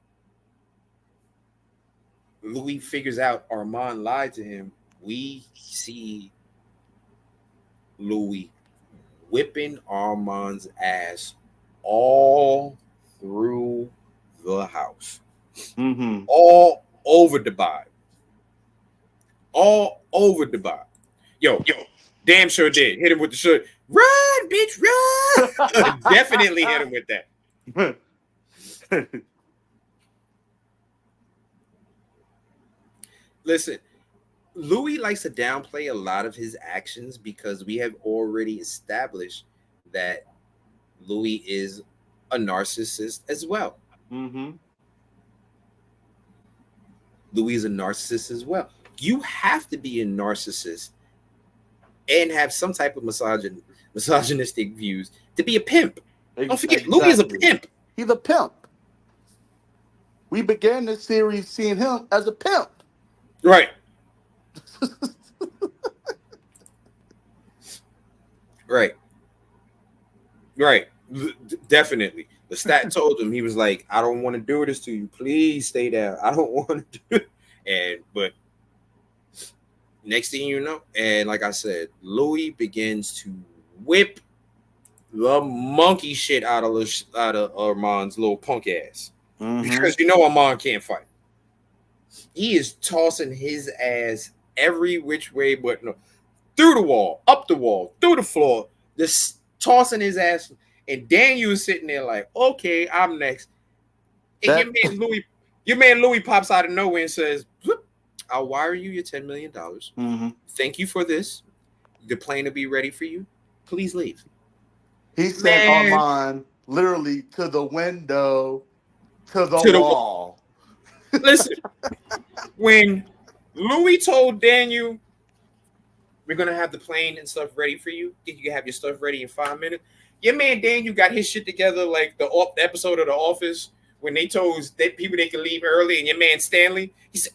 S1: Louis figures out Armand lied to him, we see Louis whipping Armand's ass all through the house. All over Dubai. All over Dubai. Yo, damn sure did. Hit him with the shirt. Run, bitch, run. Definitely hit him with that. Listen, Louis likes to downplay a lot of his actions because we have already established that Louis is a narcissist as well. Louis is a narcissist as well. You have to be a narcissist and have some type of misogynistic views to be a pimp. Don't forget, Louis is a pimp.
S2: He's a pimp. We began this series seeing him as a pimp.
S1: Right. Right. Definitely. Lestat told him, he was like, I don't want to do this to you. Please stay down. I don't want to do it. But Next thing you know, and like I said, Louis begins to whip the monkey shit out of Armand's little punk ass. Because you know Armand can't fight. He is tossing his ass every which way but no. Through the wall, up the wall, through the floor, just tossing his ass. And Daniel is sitting there like, okay, I'm next. And your man Louis pops out of nowhere and says, I'll wire you your $10 million. Thank you for this. The plane will be ready for you. Please leave.
S2: He sent Armand literally to the window, to the wall.
S1: Listen, when Louis told Daniel, we're going to have the plane and stuff ready for you, you can have your stuff ready in 5 minutes, your man Daniel got his shit together like the episode of The Office when they told people they could leave early, and your man Stanley, he said,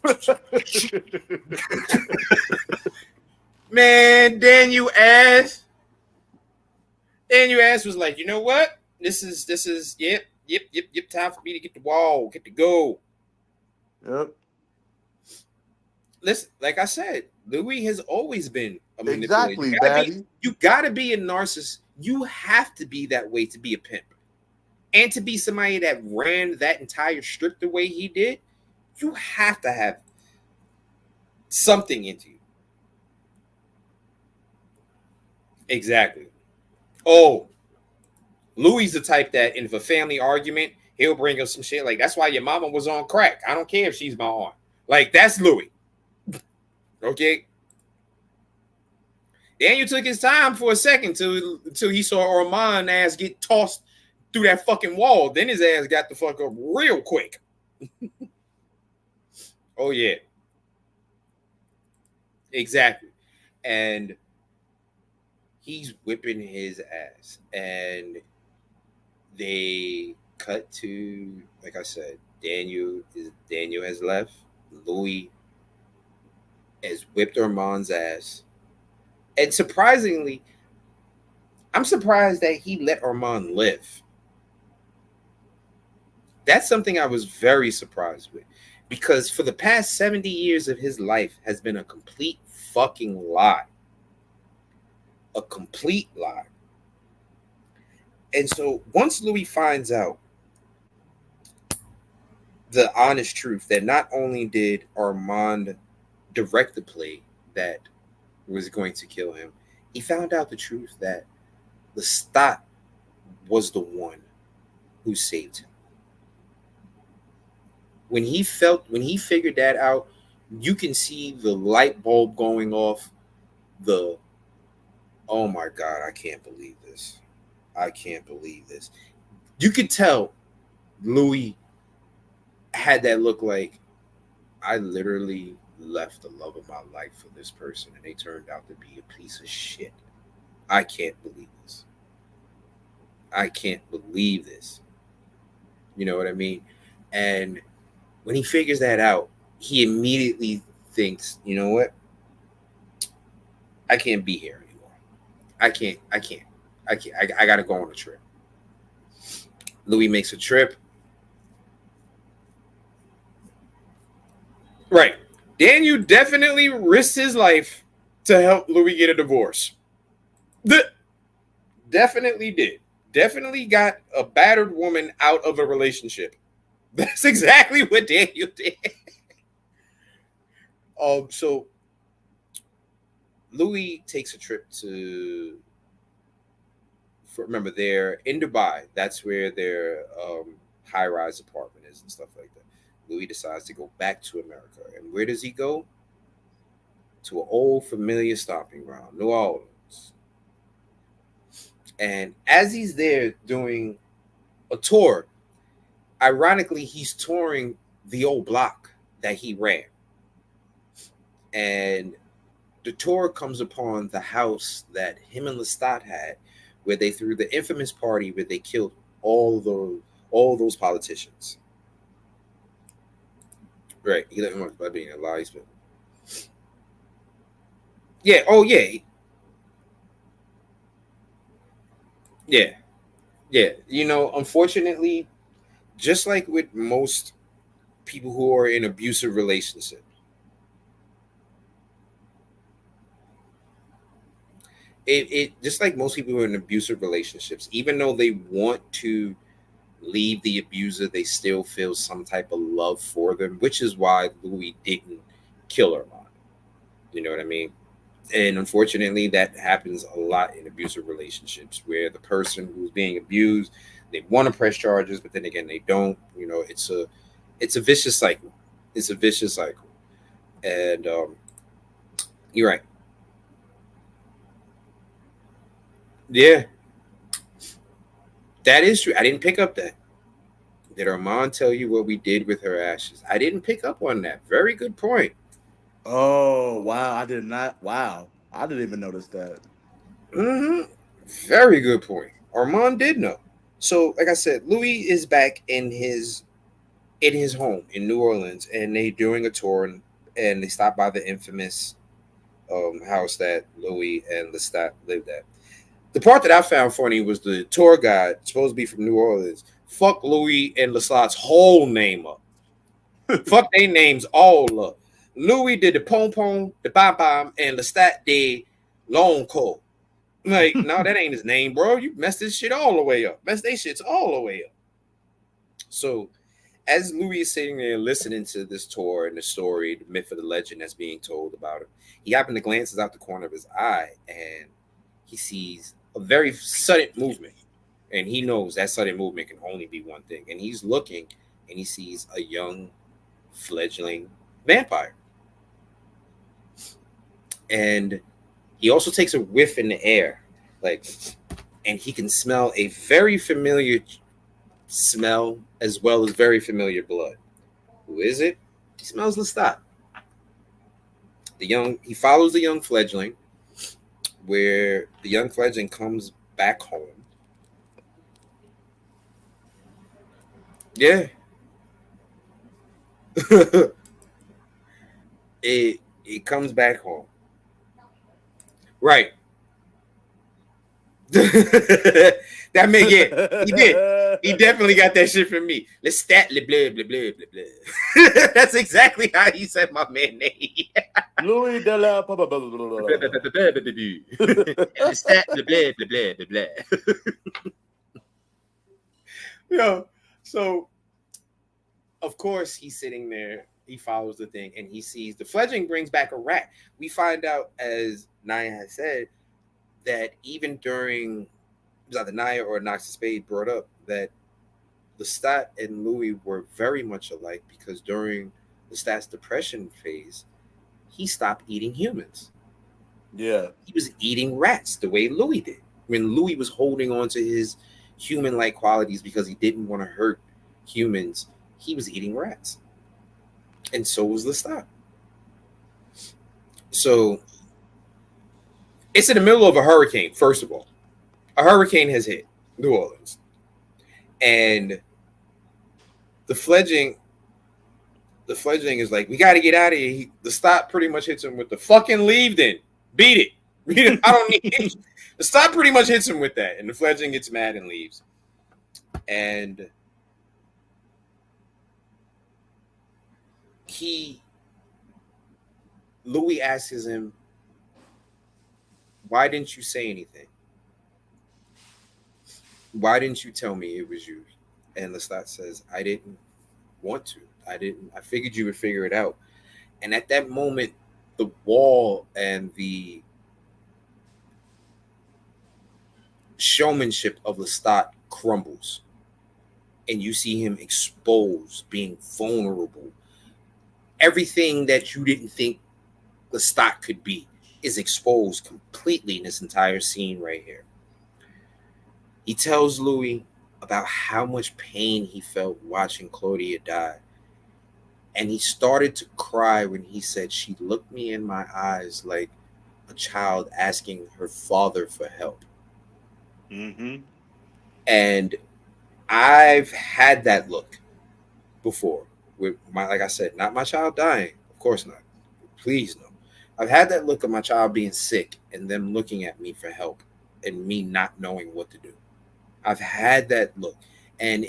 S1: man, Daniel ass was like, you know what? This is yep, time for me to get to go.
S2: Yep.
S1: Listen, like I said, Louis has always been a manipulator.
S2: Exactly, Daddy.
S1: You gotta be a narcissist. You have to be that way to be a pimp. And to be somebody that ran that entire strip the way he did, you have to have something into you. Exactly. Oh, Louis the type that in a family argument, he'll bring up some shit like, that's why your mama was on crack. I don't care if she's my aunt. Like, that's Louis. Okay? Daniel took his time for a second until he saw Armand ass get tossed through that fucking wall. Then his ass got the fuck up real quick. Oh, yeah. Exactly. And he's whipping his ass. And they cut to, like I said, Daniel has left. Louis has whipped Armand's ass. And surprisingly, I'm surprised that he let Armand live. That's something I was very surprised with. Because for the past 70 years of his life has been a complete fucking lie. A complete lie. And so once Louis finds out the honest truth that not only did Armand direct the play that was going to kill him, he found out the truth that Lestat was the one who saved him. When he figured that out, you can see the light bulb going off. Oh my God, I can't believe this. You could tell Louis had that look like, I literally left the love of my life for this person and they turned out to be a piece of shit. I can't believe this. You know what I mean? And when he figures that out, he immediately thinks, you know what? I can't be here anymore. I can't. I got to go on a trip. Louis makes a trip. Right. Daniel definitely risked his life to help Louis get a divorce. Definitely did. Definitely got a battered woman out of a relationship. That's exactly what Daniel did. So Louis takes a trip to, remember, they're in Dubai. That's where their high-rise apartment is and stuff like that. Louis decides to go back to America. And where does he go? To an old familiar stomping ground, New Orleans. And as he's there doing a tour, ironically, he's touring the old block that he ran. And the tour comes upon the house that him and Lestat had, where they threw the infamous party where they killed all those politicians. Right. He let him off by being a lie. But yeah. Oh, yeah. Yeah. Yeah. You know, unfortunately, just like with most people who are in abusive relationships, it just like most people who are in abusive relationships, even though they want to leave the abuser, they still feel some type of love for them, which is why Louis didn't kill Armand. You know what I mean? And unfortunately, that happens a lot in abusive relationships where the person who's being abused, they want to press charges, but then again, they don't. You know, it's a vicious cycle. It's a vicious cycle, and you're right. Yeah, that is true. I didn't pick up that. Did Armand tell you what we did with her ashes? I didn't pick up on that. Very good point.
S2: Oh wow, I did not. Wow, I didn't even notice that.
S1: Hmm. Very good point. Armand did know. So, like I said, Louis is back in his home in New Orleans, and they doing a tour, and they stop by the infamous house that Louis and Lestat lived at. The part that I found funny was the tour guide, supposed to be from New Orleans, fuck Louis and Lestat's whole name up. Fuck their names all up. Louis did the pom pom, the bam bam, and Lestat did long call. Like, no, that ain't his name, bro. You messed this shit all the way up. Messed they shits all the way up. So as Louis is sitting there listening to this tour and the story, the myth of the legend that's being told about him, he happened to glances out the corner of his eye and he sees a very sudden movement. And he knows that sudden movement can only be one thing. And he's looking and he sees a young fledgling vampire. And he also takes a whiff in the air, like, and he can smell a very familiar smell as well as very familiar blood. Who is it? He smells Lestat. He follows the young fledgling, where the young fledgling comes back home. Yeah. it comes back home. Right. That man, yeah, he did. He definitely got that shit from me. Let's stat blah blah blah blah blah. That's exactly how he said my man name.
S2: Louis de la.
S1: Let's stat blah blah blah blah blah blah. Yo, so of course he's sitting there. He follows the thing and he sees the fledgling brings back a rat. We find out, as Naya has said, that even during, it was either Naya or Knox Spade brought up that Lestat and Louis were very much alike because during Lestat's depression phase, he stopped eating humans.
S2: Yeah.
S1: He was eating rats the way Louis did. When Louis was holding on to his human-like qualities because he didn't want to hurt humans, he was eating rats. And so was Lestat. So it's in the middle of a hurricane, first of all. A hurricane has hit New Orleans. And the fledgling is like, we got to get out of here. Lestat pretty much hits him with the fucking leave then. Beat it. I don't need it. Lestat pretty much hits him with that. And the fledgling gets mad and leaves. And Louis asks him, why didn't you say anything? Why didn't you tell me it was you? And Lestat says, I didn't want to. I figured you would figure it out. And at that moment, the wall and the showmanship of Lestat crumbles. And you see him exposed, being vulnerable. Everything that you didn't think Lestat could be is exposed completely in this entire scene right here. He tells Louis about how much pain he felt watching Claudia die. And he started to cry when he said, she looked me in my eyes like a child asking her father for help.
S2: Mm-hmm.
S1: And I've had that look before with like I said, not my child dying. Of course not. Please no. I've had that look of my child being sick and them looking at me for help and me not knowing what to do. I've had that look. And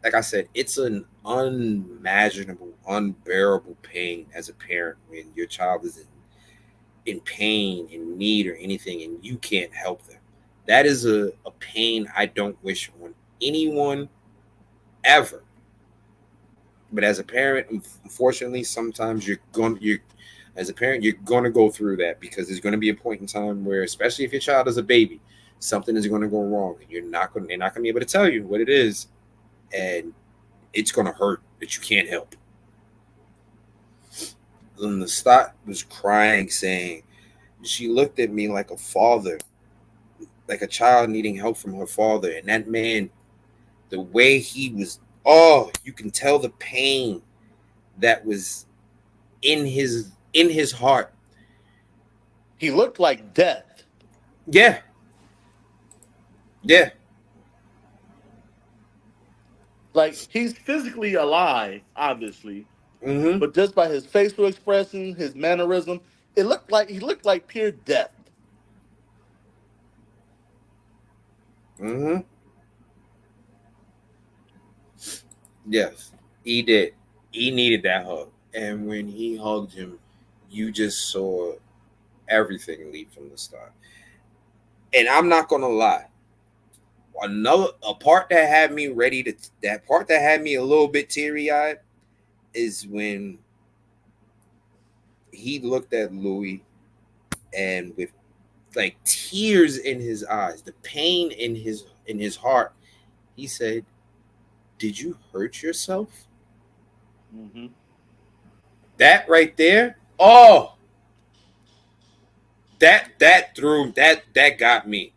S1: like I said, it's an unimaginable, unbearable pain as a parent when your child is in in pain, in need, or anything, and you can't help them. That is a pain I don't wish on anyone ever. But as a parent, unfortunately, sometimes you're as a parent, you're going to go through that because there's going to be a point in time where, especially if your child is a baby, something is going to go wrong, and they're not going to be able to tell you what it is, and it's going to hurt that you can't help. And Lestat was crying, saying she looked at me like a father, like a child needing help from her father, and that man, the way he was, oh, you can tell the pain that was in his heart.
S2: He looked like death.
S1: Yeah.
S2: Like, he's physically alive, obviously,
S1: Mm-hmm.
S2: but just by his facial expression, his mannerism, he looked like pure death.
S1: Mm-hmm. Yes, he did. He needed that hug, and when he hugged him, you just saw everything leave from the start. And I'm not gonna lie, a part that had me that part that had me a little bit teary eyed is when he looked at Louis and with like tears in his eyes, the pain in his heart, he said, "Did you hurt yourself?"
S2: Mm-hmm.
S1: That right there, oh, that got me.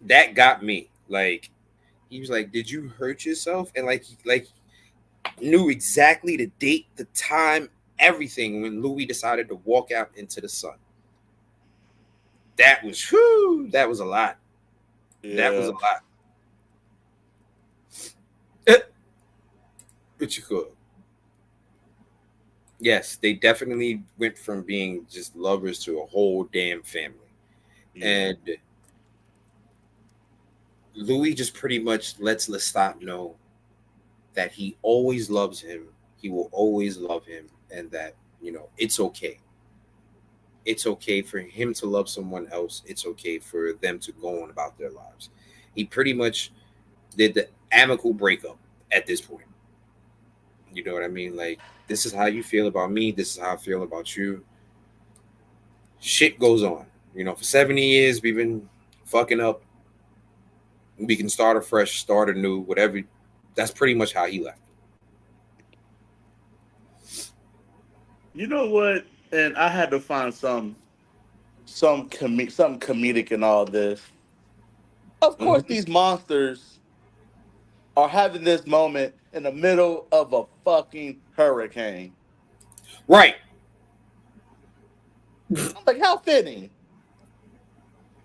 S1: That got me. Like he was like, "Did you hurt yourself?" And like knew exactly the date, the time, everything when Louis decided to walk out into the sun. That was whew, that was a lot.
S2: Yeah.
S1: That was a lot. But you could. Yes, they definitely went from being just lovers to a whole damn family.
S2: Yeah.
S1: And Louis just pretty much lets Lestat know that he always loves him. He will always love him, and that, it's okay. It's okay for him to love someone else. It's okay for them to go on about their lives. He pretty much did the amicable breakup at this point. You know what I mean? Like, this is how you feel about me. This is how I feel about you. Shit goes on. For 70 years, we've been fucking up. We can start afresh, start anew, whatever. That's pretty much how he left.
S2: You know what? And I had to find something comedic in all this. Of course,
S1: Mm-hmm.
S2: these monsters are having this moment in the middle of a fucking hurricane.
S1: Right.
S2: I'm like, how fitting.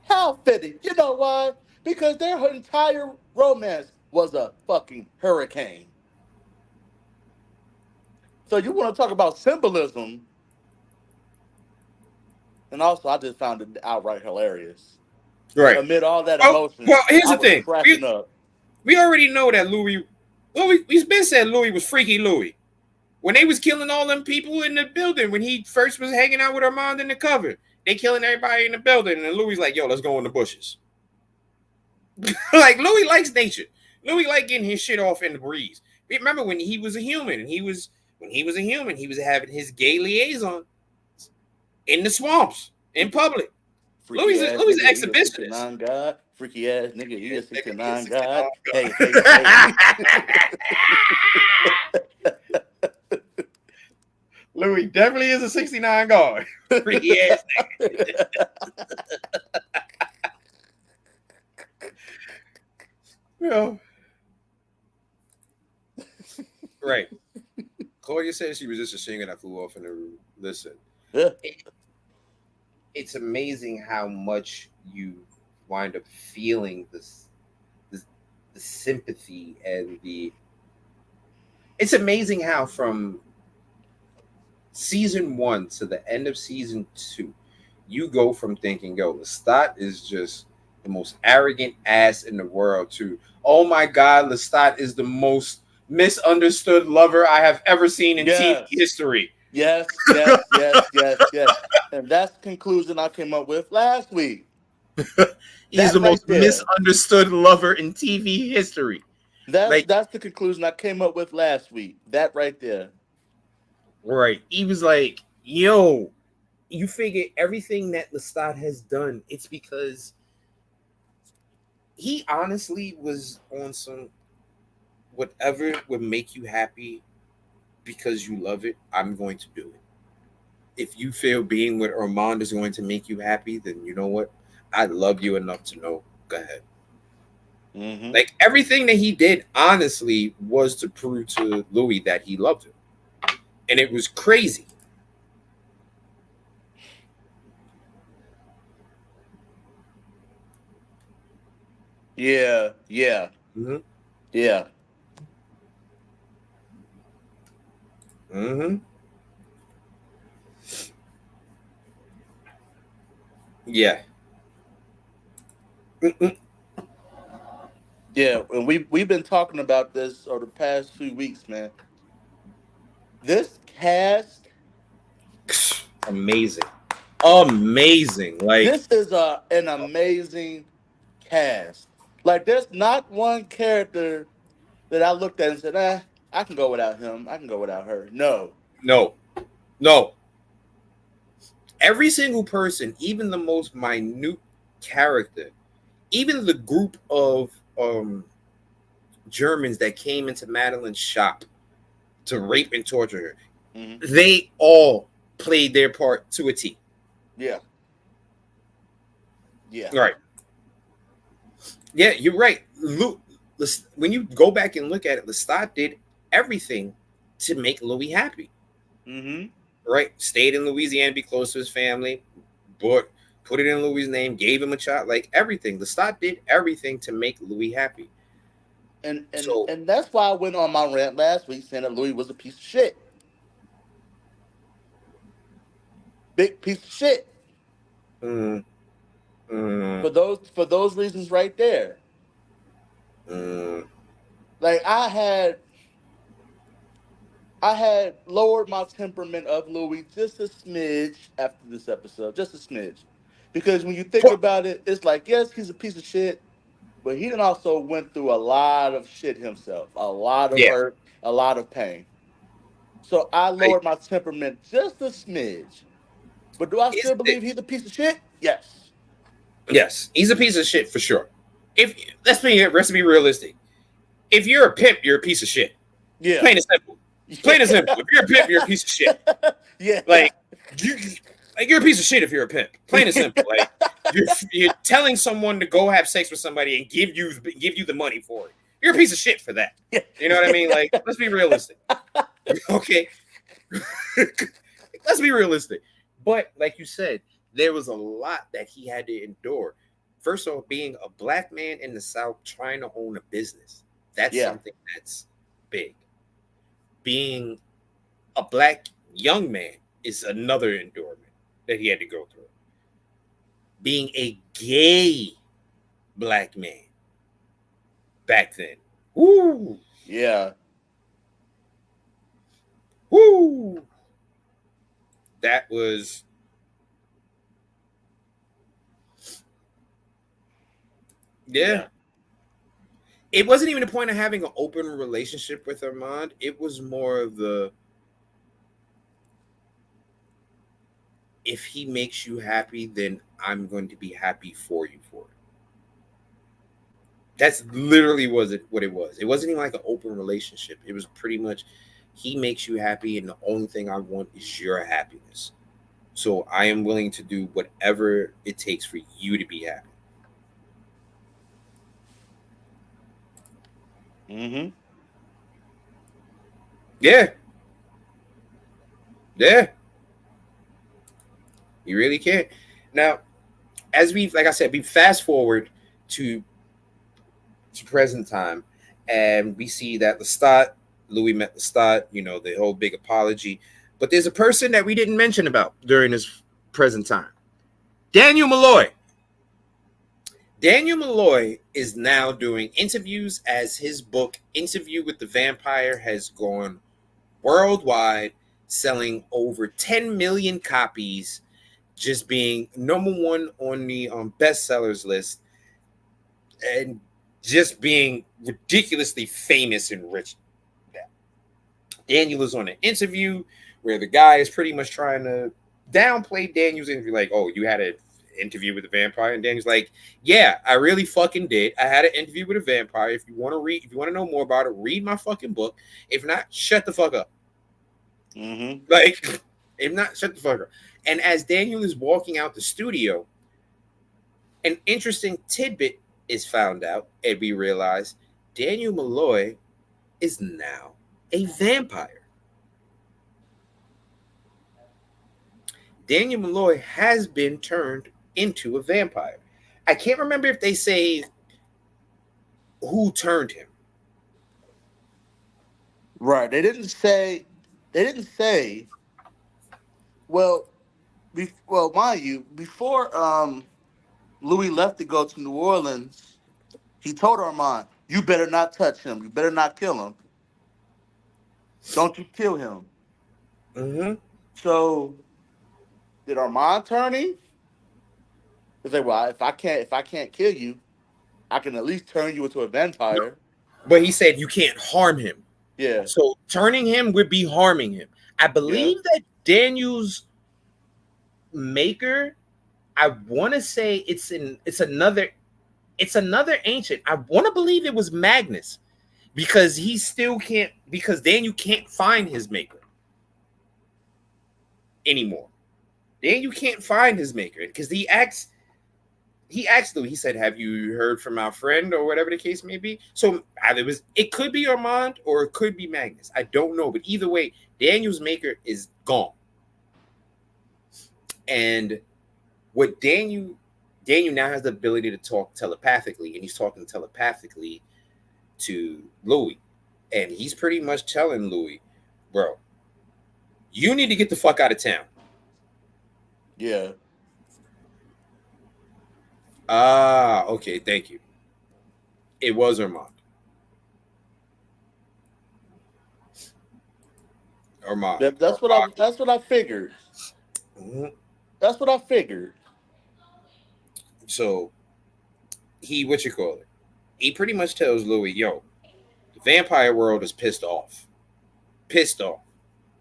S2: How fitting. You know why? Because their entire romance was a fucking hurricane. So you want to talk about symbolism. And also, I just found it outright hilarious.
S1: Right.
S2: Amid all that
S1: Oh,
S2: emotion,
S1: well, here's
S2: I
S1: the
S2: was
S1: thing.
S2: cracking up.
S1: We already know that Louis. Well, we've been said Louis was freaky Louis. When they was killing all them people in the building, when he first was hanging out with Armand in the cover, they killing everybody in the building, and Louis like, "Yo, let's go in the bushes." Like Louis likes nature. Louis like getting his shit off in the breeze. Remember when he was a human, and he was having his gay liaison in the swamps in public.
S2: Freaky ass
S1: Louis an
S2: nigga, he a
S1: exhibitionist.
S2: 69 god. Freaky ass nigga, he a 69
S1: Nigga,
S2: god.
S1: he
S2: Hey,
S1: a
S2: hey, hey.
S1: Louis definitely is a 69 guard. Freaky ass nigga. No. Right. Claudia said she was just a singer that flew off in the room. Listen.
S2: Yeah.
S1: It's amazing how much you wind up feeling the sympathy and it's amazing how from season 1 to the end of season 2, you go from thinking, yo, Lestat is just the most arrogant ass in the world to, oh my God, Lestat is the most misunderstood lover I have ever seen in TV history.
S2: Yes, yes, yes, yes, yes. And that's the conclusion I came up with last week.
S1: He's
S2: That
S1: the
S2: right
S1: most
S2: there.
S1: misunderstood lover in TV history. Like,
S2: That's the conclusion I came up with last week. That right there.
S1: right. He was like, yo, you figure everything that Lestat has done, it's because he honestly was on some whatever would make you happy because you love it, I'm going to do it. If you feel being with Armand is going to make you happy, then you know what? I love you enough to know. Go ahead.
S2: Mm-hmm.
S1: Like everything that he did, honestly, was to prove to Louis that he loved him, and it was crazy.
S2: Yeah, yeah,
S1: Mm-hmm.
S2: yeah.
S1: Mm-hmm. Yeah. Mm-mm.
S2: Yeah, and we've been talking about this over the past few weeks, man. This cast,
S1: Amazing. Amazing. Like,
S2: this is an amazing cast. Like, there's not one character that I looked at and said, I can go without him. I can go without her. No.
S1: no, no. Every single person, even the most minute character, even the group of Germans that came into Madeline's shop to rape and torture her,
S2: Hmm.
S1: they all played their part to a T.
S2: Yeah, yeah.
S1: Right. Yeah, you're right. Luke, when you go back and look at it, Lestat did everything to make Louis happy.
S2: Hmm.
S1: Right? Stayed in Louisiana, be close to his family, bought, put it in Louis' name, gave him a child, like everything. Lestat did everything to make Louis happy.
S2: And and
S1: So,
S2: and that's why I went on my rant last week saying that Louis was a piece of shit. Big piece of shit.
S1: mm, mm,
S2: For those reasons right there.
S1: mm,
S2: Like I had lowered my temperament of Louis just a smidge after this episode, just a smidge. Because when you think about it, it's like, yes, he's a piece of shit, but he done also went through a lot of shit himself, a lot of
S1: yeah,
S2: hurt, a lot of pain. So I
S1: I,
S2: lowered my temperament just a smidge. But do I
S1: is
S2: still
S1: it,
S2: believe he's a piece of shit? Yes.
S1: yes, he's a piece of shit for sure. If let's be realistic. If you're a pimp, you're a piece of shit.
S2: Yeah.
S1: Plain and simple. Plain and simple. If you're a pimp, you're a piece of shit.
S2: Yeah.
S1: Like you, like you're a piece of shit if you're a pimp. Plain and simple. Like you're telling someone to go have sex with somebody and give you the money for it. You're a piece of shit for that.
S2: Yeah.
S1: You know what I mean? Like let's be realistic. Okay. Let's be realistic. But like you said, there was a lot that he had to endure. First of all, being a black man in the South trying to own a business. That's
S2: Yeah.
S1: something that's big. Being a black young man is another endurement that he had to go through. Being a gay black man back then. Woo!
S2: Yeah.
S1: Woo! That was yeah.
S2: Yeah.
S1: It wasn't even the point of having an open relationship with Armand. It was more of the if he makes you happy, then I'm going to be happy for you for it. That's literally was it what it was. It wasn't even like an open relationship. It was pretty much he makes you happy, and the only thing I want is your happiness. So I am willing to do whatever it takes for you to be happy.
S2: Mm-hmm.
S1: Yeah, yeah, you really can. Now, as we like I said, we fast forward to present time, and we see that Lestat, Louis met Lestat, the whole big apology. But there's a person that we didn't mention about during this present time. Daniel Malloy. Daniel Malloy is now doing interviews as his book, Interview with the Vampire, has gone worldwide. selling over 10 million copies, just being number one on the bestsellers list, and just being ridiculously famous and rich. Daniel was on an interview where the guy is pretty much trying to downplay Daniel's interview, like, "Oh, you had an interview with a vampire," and Daniel's like, "Yeah, I really fucking did. I had an interview with a vampire. If you want to know more about it, read my fucking book. If not, shut the fuck up."
S2: Mm-hmm.
S1: Like, if not, shut the fuck up. And as Daniel is walking out the studio, an interesting tidbit is found out, and we realize Daniel Malloy is now a vampire. Daniel Malloy has been turned into a vampire. I can't remember if they say who turned him.
S2: Right. They didn't say. Well, mind you, before Louis left to go to New Orleans, he told Armand, "You better not touch him. You better not kill him. Don't you kill him."
S1: Mm-hmm.
S2: So, did Armand turn him? He's like, "Well, if I can't kill you, I can at least turn you into a vampire."
S1: But he said you can't harm him.
S2: Yeah.
S1: So turning him would be harming him. I believe that Daniel's maker, I want to say it's another ancient. I want to believe it was Magnus, because he still can't, because Daniel can't find his maker anymore. Daniel can't find his maker because he asked Louis, he said, "Have you heard from our friend?" or whatever the case may be. So it could be Armand or it could be Magnus. I don't know, but either way, Daniel's maker is gone. And what Daniel now has the ability to talk telepathically, and he's talking telepathically to Louis, and he's pretty much telling Louis, "Bro, you need to get the fuck out of town."
S2: Yeah.
S1: Okay, thank you. It was Armand.
S2: That's what I figured.
S1: Mm-hmm.
S2: That's what I figured.
S1: So he pretty much tells Louis, "Yo, the vampire world is pissed off. Pissed off.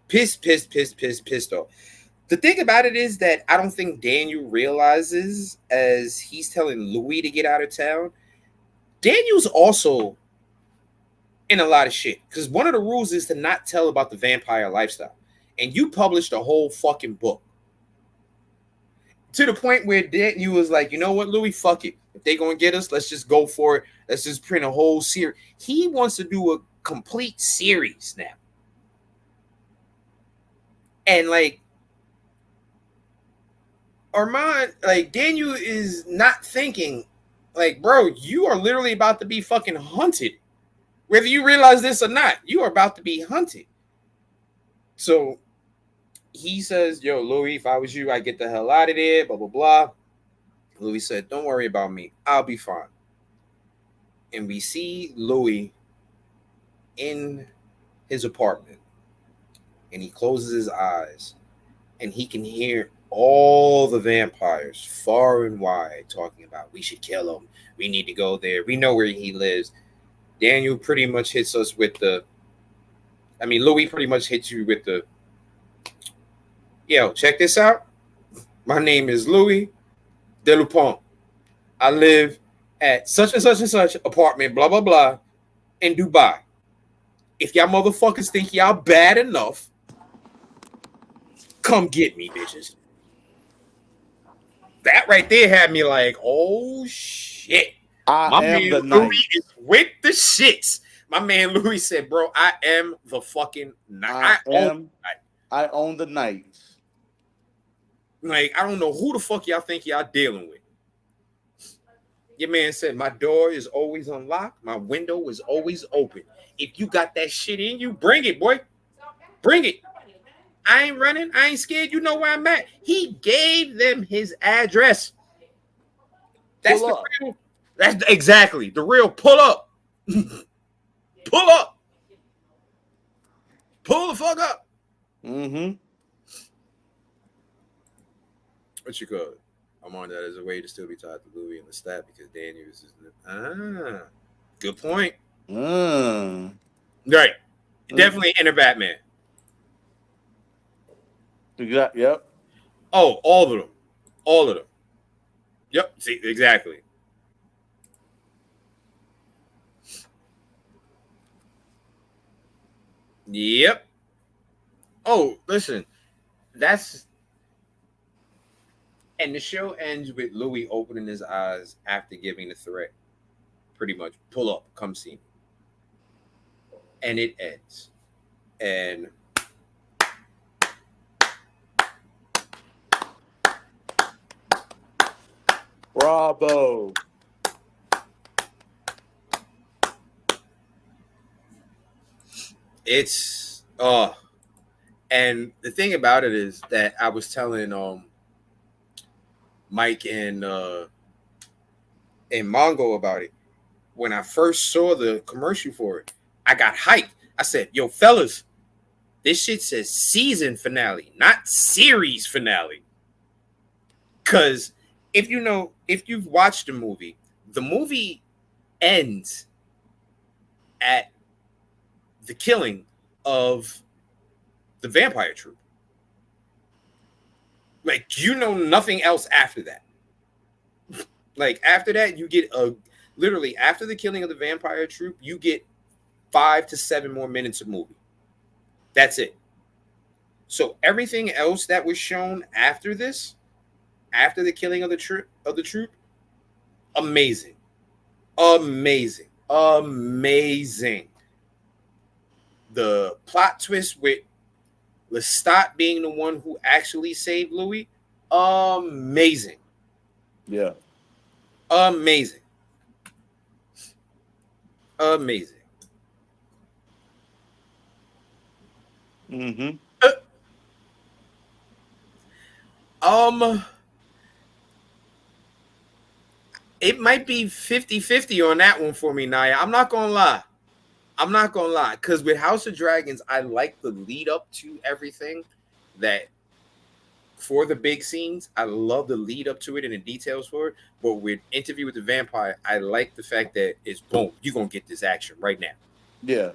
S1: Pissed off." The thing about it is that I don't think Daniel realizes, as he's telling Louis to get out of town, Daniel's also in a lot of shit. Because one of the rules is to not tell about the vampire lifestyle. And you published a whole fucking book. To the point where Daniel was like, "You know what, Louis? Fuck it. If they're going to get us, let's just go for it. Let's just print a whole series." He wants to do a complete series now. And like, Armand, like, Daniel is not thinking, like, "Bro, you are literally about to be fucking hunted. Whether you realize this or not, you are about to be hunted." So he says, "Yo, Louis, if I was you, I'd get the hell out of there, blah, blah, blah." Louis said, "Don't worry about me. I'll be fine." And we see Louis in his apartment, and he closes his eyes, and he can hear all the vampires far and wide talking about, "We should kill him. We need to go there. We know where he lives." Daniel pretty much hits us with Louis pretty much hits you with the, "Yo, check this out. My name is Louis Delupont. I live at such and such and such apartment, blah, blah, blah, in Dubai. If y'all motherfuckers think y'all bad enough, come get me, bitches." That right there had me like, "Oh shit. My man Louis is with the shits." My man Louis said, "Bro, I am the fucking night.
S2: I own the night."
S1: Like, I don't know who the fuck y'all think y'all dealing with. Your man said, "My door is always unlocked. My window is always open. If you got that shit in you, bring it, boy. Bring it. I ain't running. I ain't scared. You know where I'm at." He gave them his address. That's the real. That's exactly the real pull up. Pull up. Pull the fuck up.
S2: Mm-hmm.
S1: What you call it? Armand, that is a way to still be tied to Louis and Lestat because Daniels is good point.
S2: Mm.
S1: Right. Definitely inner Batman.
S2: Yep.
S1: Oh, all of them. All of them. Yep. See, exactly. Yep. Oh, listen. That's and the show ends with Louis opening his eyes after giving the threat. Pretty much. Pull up, come see me. And it ends. And
S2: Bravo.
S1: it's and the thing about it is that I was telling Mike and Mongo about it. When I first saw the commercial for it, I got hyped. I said, yo, fellas, this shit says season finale, not series finale. Cause if you've watched the movie ends at the killing of the vampire troupe. Like, nothing else after that. Like, after that, you get literally after the killing of the vampire troupe, you get 5 to 7 more minutes of movie. That's it. So everything else that was shown after this, after the killing of the troupe, amazing. Amazing. Amazing. The plot twist with Lestat being the one who actually saved Louis, amazing.
S2: Yeah.
S1: Amazing. Amazing.
S2: Mm-hmm.
S1: It might be 50-50 on that one for me, Naya. I'm not gonna lie. Because with House of Dragons, I like the lead up to everything that for the big scenes. I love the lead up to it and the details for it. But with Interview with the Vampire, I like the fact that it's boom, you're gonna get this action right now.
S2: Yeah.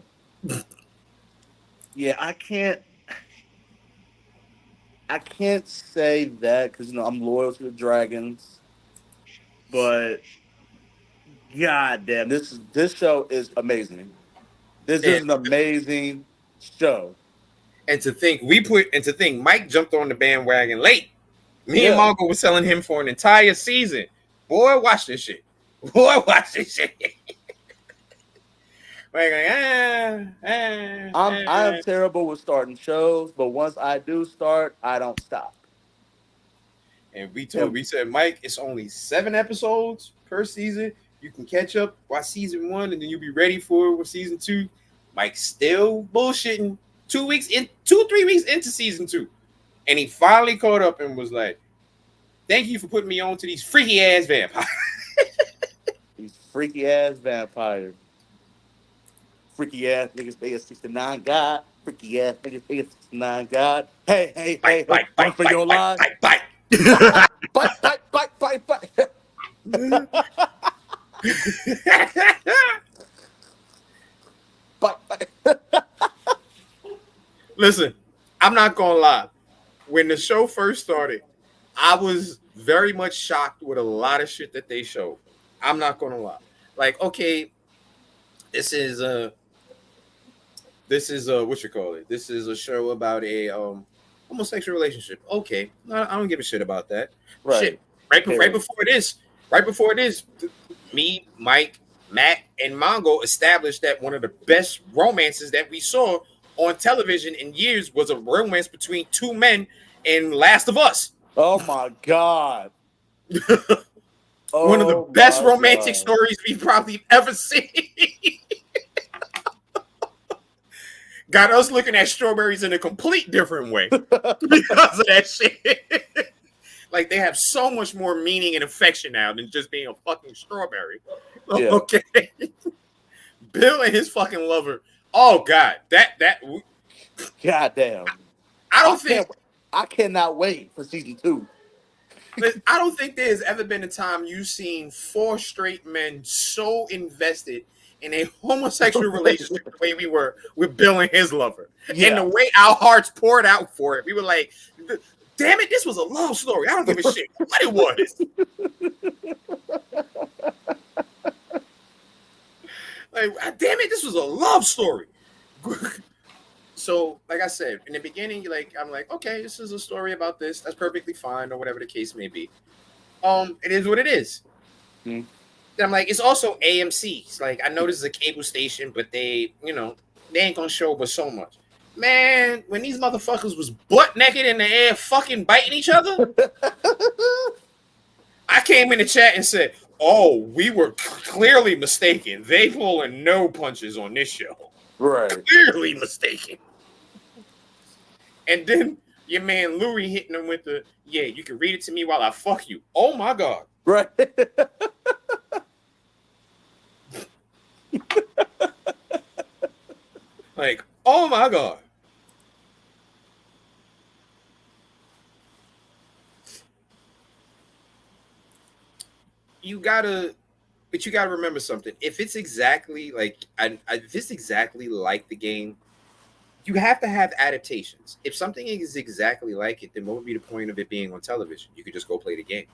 S2: Yeah, I can't say that because I'm loyal to the Dragons, but god damn, this show is amazing. This is an amazing show.
S1: And to think Mike jumped on the bandwagon late. Me and
S2: Yeah.
S1: Mongo was selling him for an entire season. Boy, watch this shit. Boy, watch this shit. I
S2: am terrible with starting shows, but once I do start, I don't stop.
S1: And we said, Mike, it's only 7 episodes per season. You can catch up by season 1, and then you'll be ready for season 2. Mike still bullshitting 3 weeks into season 2. And he finally caught up and was like, thank you for putting me on to these freaky ass vampires.
S2: These freaky ass vampires. Freaky ass niggas, they a 69 God. Freaky ass niggas, they a 69 God. Hey,
S1: Bite,
S2: one for your life.
S1: Bite.
S2: Bite.
S1: Listen, I'm not gonna lie. When the show first started, I was very much shocked with a lot of shit that they showed. I'm not gonna lie. Like, okay, this is what you call it. This is a show about a homosexual relationship. Okay, I don't give a shit about that.
S2: Right.
S1: Shit. Right before this, me, Mike, Matt, and Mongo established that one of the best romances that we saw on television in years was a romance between 2 men in Last of Us.
S2: Oh my god.
S1: One of the best romantic stories we've probably ever seen. Got us looking at strawberries in a complete different way because of that shit. Like, they have so much more meaning and affection now than just being a fucking strawberry. Yeah. Okay. Bill and his fucking lover. Oh god, that
S2: god damn. I cannot wait for season 2.
S1: I don't think there's ever been a time you've seen 4 straight men so invested in a homosexual relationship the way we were with Bill and his lover. Yeah. And the way our hearts poured out for it. We were like, damn it, this was a love story. I don't give a shit what it was. Like, damn it, this was a love story. So, like I said, in the beginning, I'm like, okay, this is a story about this. That's perfectly fine, or whatever the case may be. It is what it is. And I'm like, it's also AMC. It's like, I know this is a cable station, but they ain't gonna show but so much. Man, when these motherfuckers was butt naked in the air, fucking biting each other, I came in the chat and said, "Oh, we were clearly mistaken. They pulling no punches on this show."
S2: Right.
S1: Clearly mistaken. And then your man Louis hitting him with the, yeah, you can read it to me while I fuck you. Oh my God.
S2: Right.
S1: Like, oh my God. You gotta remember something. If it's exactly like if it's exactly like the game, you have to have adaptations. If something is exactly like it, then what would be the point of it being on television? You could just go play the game.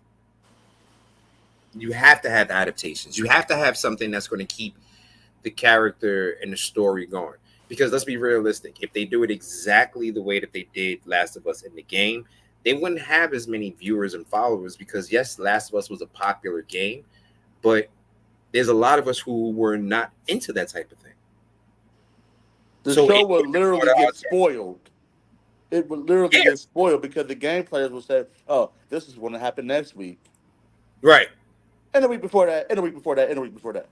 S1: You have to have adaptations. You have to have something that's going to keep the character and the story going. Because let's be realistic. If they do it exactly the way that they did Last of Us in the game, they wouldn't have as many viewers and followers because, yes, Last of Us was a popular game, but there's a lot of us who were not into that type of thing.
S2: The show would literally get spoiled. It would literally get spoiled because the game players would say, oh, this is going to happen next week.
S1: Right.
S2: And the week before that, and the week before that, and the week before that.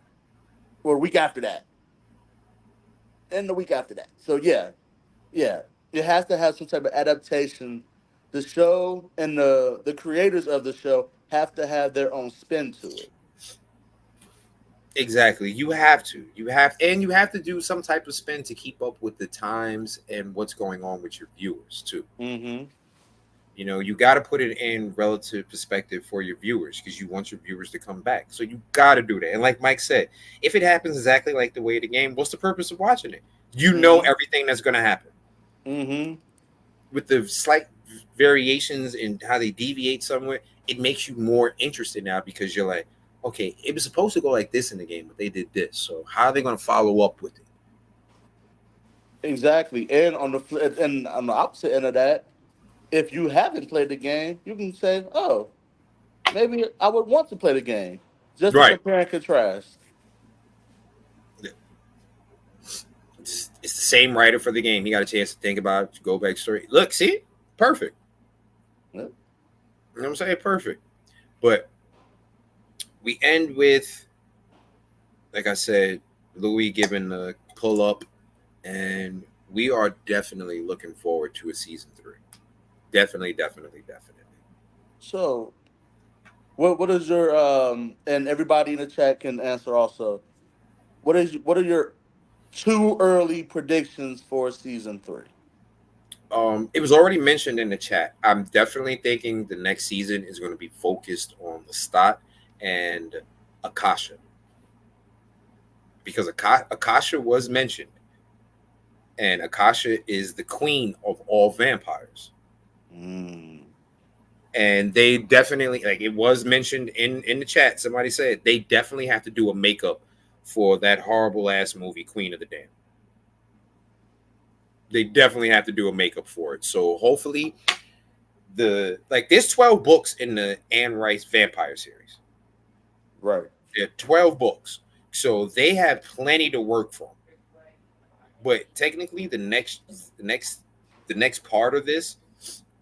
S2: Or the week after that. And the week after that. So, yeah. It has to have some type of adaptation. The show and the creators of the show have to have their own spin to it.
S1: Exactly. You have to do some type of spin to keep up with the times and what's going on with your viewers too.
S2: Mm-hmm.
S1: You got to put it in relative perspective for your viewers because you want your viewers to come back. So you got to do that. And like Mike said, if it happens exactly like the way of the game, what's the purpose of watching it? You know everything that's going to happen.
S2: Mm-hmm.
S1: With the slight variations in how they deviate somewhere, it makes you more interested now because you're like, okay, it was supposed to go like this in the game, but they did this. So how are they going to follow up with it?
S2: Exactly. And on the opposite end of that, if you haven't played the game, you can say, oh, maybe I would want to play the game. Just to compare and contrast.
S1: It's the same writer for the game. He got a chance to think about it, go back story. Look, see? Perfect.
S2: Yeah.
S1: You know what I'm saying? Perfect. But we end with, like I said, Louis giving the pull up, and we are definitely looking forward to a season 3. Definitely.
S2: So, what is your and everybody in the chat can answer also. What are your 2 early predictions for season 3?
S1: It was already mentioned in the chat. I'm definitely thinking the next season is going to be focused on Lestat and Akasha. Because Akasha was mentioned. And Akasha is the queen of all vampires. And they definitely, like it was mentioned in the chat, somebody said they definitely have to do a makeup for that horrible ass movie, Queen of the Damned. They definitely have to do a makeup for it. So hopefully there's 12 books in the Anne Rice vampire series.
S2: Right.
S1: There are 12 books. So they have plenty to work from. But technically the next part of this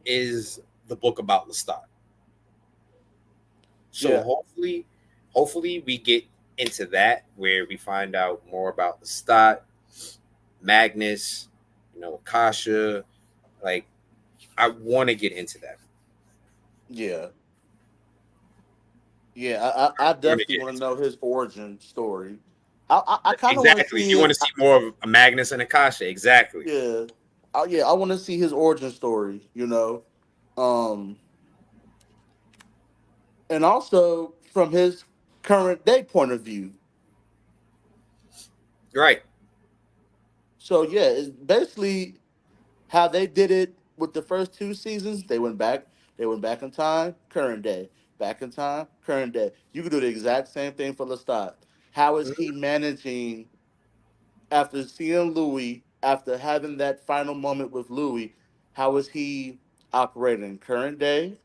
S1: is the book about Lestat. So hopefully we get into that where we find out more about Lestat, Magnus, Akasha. Like, I want to get into that.
S2: Yeah. Yeah, I definitely want to know his origin story. I kind of want to see.
S1: You want to see more of a Magnus and Akasha, exactly.
S2: Yeah, I want to see his origin story. Um, and also from his current day point of view.
S1: Right.
S2: So yeah, it's basically how they did it with the first two seasons. They went back in time, current day, back in time, current day. You could do the exact same thing for Lestat. How is he
S1: Mhm.
S2: managing after seeing Louis, after having that final moment with Louis? How is he operating current day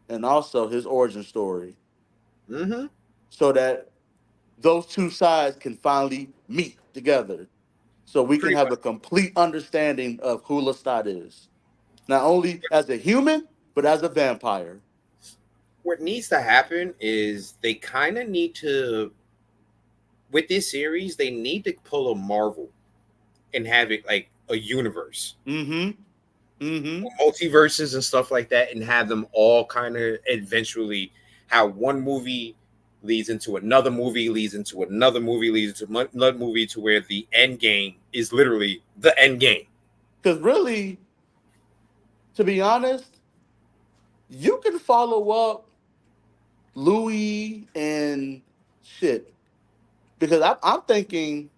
S2: and also his origin story,
S1: Mhm.
S2: so that those two sides can finally meet together, so we can
S1: Pretty
S2: have
S1: much.
S2: a complete understanding of who Lestat is, not only as a human but as a vampire.
S1: What needs to happen is they kind of need to, with this series, they need to pull a Marvel and have it like a universe,
S2: Mm-hmm. Mm-hmm.
S1: multiverses and stuff like that, and have them all kind of eventually how one movie leads into another movie, leads into another movie, leads into another movie, to where the end game is literally the end game.
S2: Because really, to be honest, you can follow up Louis and shit. Because I'm thinking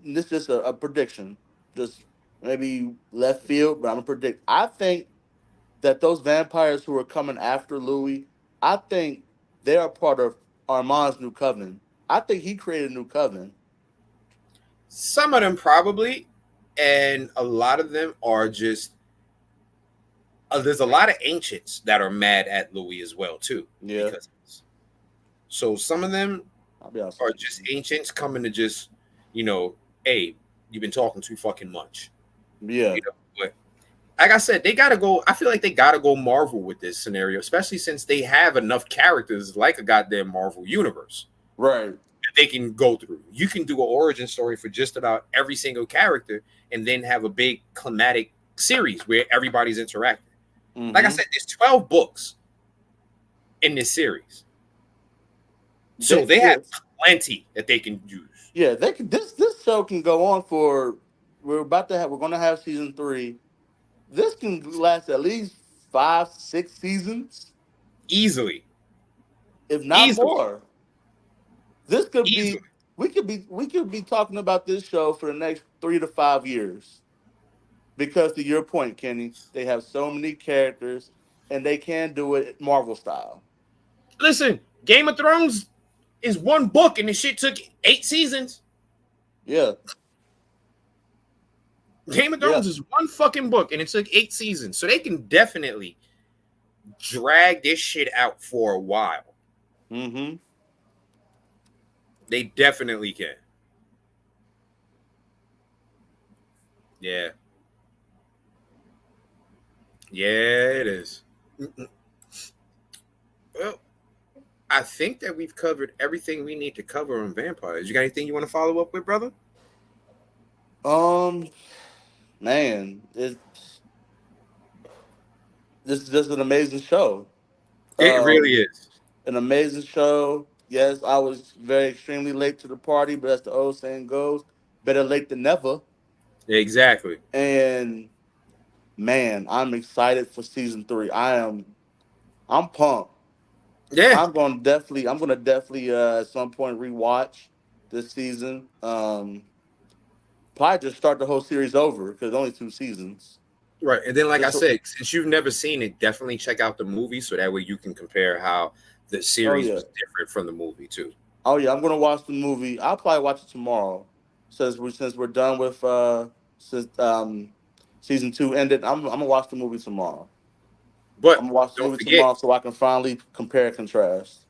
S2: this is a prediction, just maybe left field, but I'm gonna predict. I think that those vampires who are coming after Louis, I think they are part of Armand's new coven. I think he created a new coven.
S1: Some of them probably, and a lot of them are just. There's a lot of ancients that are mad at Louis as well too,
S2: Yeah,
S1: because so some of them
S2: I'll be
S1: are
S2: outside.
S1: just ancients coming to just, you know, hey, you've been talking too fucking much,
S2: Yeah,
S1: But like I said, they gotta go. I feel like they gotta go Marvel with this scenario, especially since they have enough characters like a goddamn Marvel universe
S2: right.
S1: that they can go through. You can do an origin story for just about every single character, and then have a big climatic series where everybody's interacting. Like I
S2: Mm-hmm.
S1: said, there's 12 books in this series, so they have
S2: Yeah,
S1: plenty that they can use.
S2: yeah. They can. This show can go on for. We're gonna have season three. This can last at least 5, 6 seasons,
S1: Easily,
S2: if not
S1: easily,
S2: more. This could
S1: easily.
S2: be. We could be talking about this show for the next 3 to 5 years, because to your point, Kenny, they have so many characters and they can do it Marvel style.
S1: Listen, Game of Thrones is one book, and the shit took 8 seasons.
S2: Yeah,
S1: Game of
S2: yeah.
S1: Thrones is one fucking book, and it took 8 seasons, so they can definitely drag this shit out for a while.
S2: Mm-hmm.
S1: They definitely can. Yeah, yeah, it is. Well, I think that we've covered everything we need to cover on vampires. You got anything you want to follow up with, brother?
S2: Um, man, this is just an amazing show.
S1: It really
S2: Um,
S1: is.
S2: an amazing show. Yes, I was very extremely late to the party, but as the old saying goes, better late than never.
S1: Exactly.
S2: And man, I'm excited for season three. I'm pumped.
S1: Yeah.
S2: I'm gonna definitely at some point rewatch this season. Probably just start the whole series over because only 2 seasons.
S1: Right. And then, like I
S2: Just
S1: said, since you've never seen it, definitely check out the movie so that way you can compare how the
S2: oh
S1: series
S2: yeah,
S1: was different from the movie, too.
S2: oh yeah, I'm gonna watch the movie. I'll probably watch it tomorrow, since we're done with since season two ended. I'm gonna watch the movie tomorrow. I'm
S1: But
S2: gonna watch the
S1: don't
S2: movie
S1: forget,
S2: tomorrow so I can finally compare and contrast.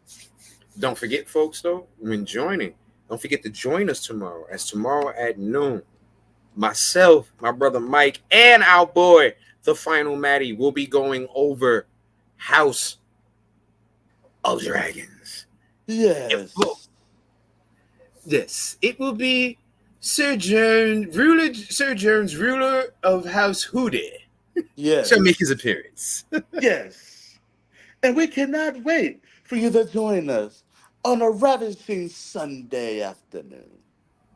S1: don't forget, folks, though, when joining, don't forget to join us tomorrow, as tomorrow at noon, myself, my brother Mike, and our boy, the final Maddie, will be going over House of Dragons. In full.
S2: Yes,
S1: Yes, it will be Sir Jones, ruler of House Hoodie, shall make his
S2: yes,
S1: appearance.
S2: yes. And we cannot wait for you to join us on a ravishing Sunday afternoon.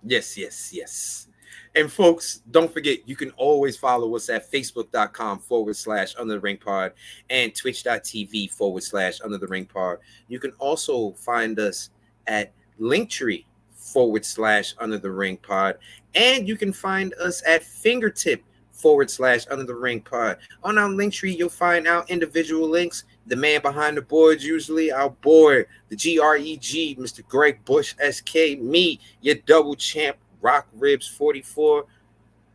S1: Yes, yes, yes. And folks, don't forget, you can always follow us at facebook.com/Under the Ring Pod and twitch.tv/Under the Ring Pod. You can also find us at Linktree/Under the Ring Pod. And you can find us at fingertip/Under the Ring Pod. On our Linktree, you'll find our individual links. The man behind the boards, usually our boy, the GREG, Mr. Greg Bush SK, me, your double champ, Rock Ribs 44,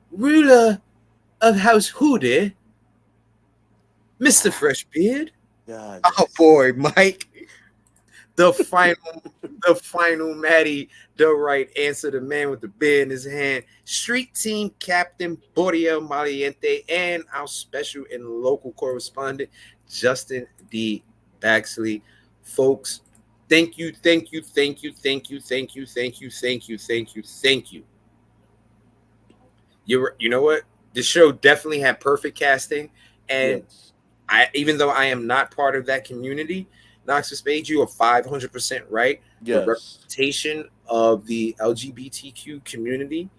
S1: ruler of House Hoodie, Mr. Freshbeard,
S2: God.
S1: our boy Mike, the final Maddie, the right answer, the man with the beer in his hand, street team captain Boriel Maliente, and our special and local correspondent, Justin D. Baxley. Folks, thank you. You know what? This show definitely had perfect casting, and
S2: Yes.
S1: even though I am not part of that community, Knox Spade, you are 500% right.
S2: Yes.
S1: The representation of the LGBTQ community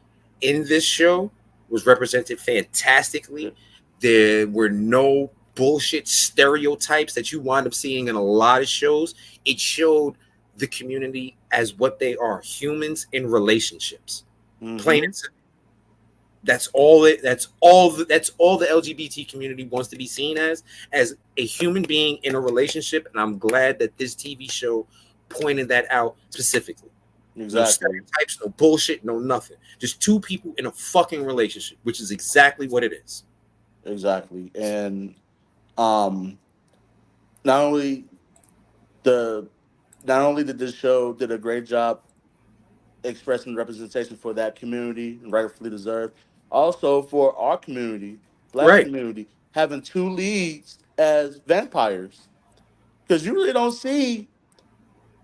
S1: in this show was represented fantastically. There were no bullshit stereotypes that you wind up seeing in a lot of shows. It showed the community as what they are, humans in relationships. Plain and simple. That's all the LGBT community wants to be seen as a human being in a relationship, and I'm glad that this TV show pointed that out specifically.
S2: Exactly.
S1: No stereotypes, no bullshit, no nothing. Just two people in a fucking relationship, which is exactly what it is.
S2: Exactly. And not only did this show did a great job expressing representation for that community, rightfully deserved, also for our community, Black community, having two leads as vampires, because you really don't see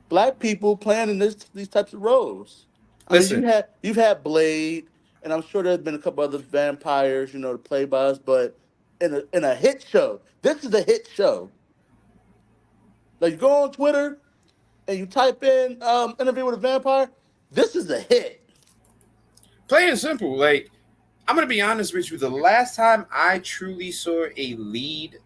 S2: Black people playing in these types of roles.
S1: Listen,
S2: mean, you've had Blade, and I'm sure there's been a couple other vampires, to play by us, but in a hit show, this is a hit show. Like, you go on Twitter and you type in interview with a vampire, this is a hit.
S1: Plain and simple. Like, I'm gonna be honest with you. The last time I truly saw a lead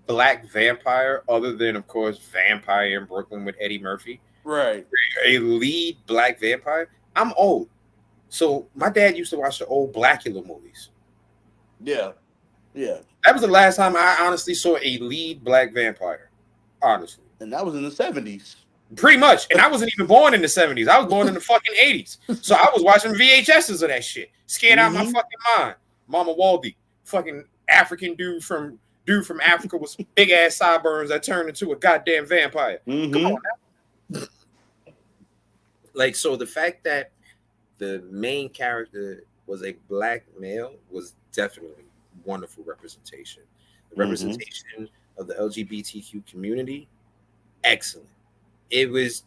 S1: Black vampire, other than of course Vampire in Brooklyn with Eddie Murphy,
S2: right?
S1: A lead Black vampire. I'm old, so my dad used to watch the old Blackula movies.
S2: Yeah.
S1: That was the last time I honestly saw a lead Black vampire. Honestly,
S2: and that was in the 70s.
S1: Pretty much. And I wasn't even born in the 70s. I was born in the fucking 80s. So I was watching VHSs of that shit. Scared out my fucking mind. Mama Waldy, fucking African dude from Africa with some big ass sideburns that turned into a goddamn vampire. Come on now. Like, so the fact that the main character was a Black male was definitely wonderful representation. The representation of the LGBTQ community, excellent. It's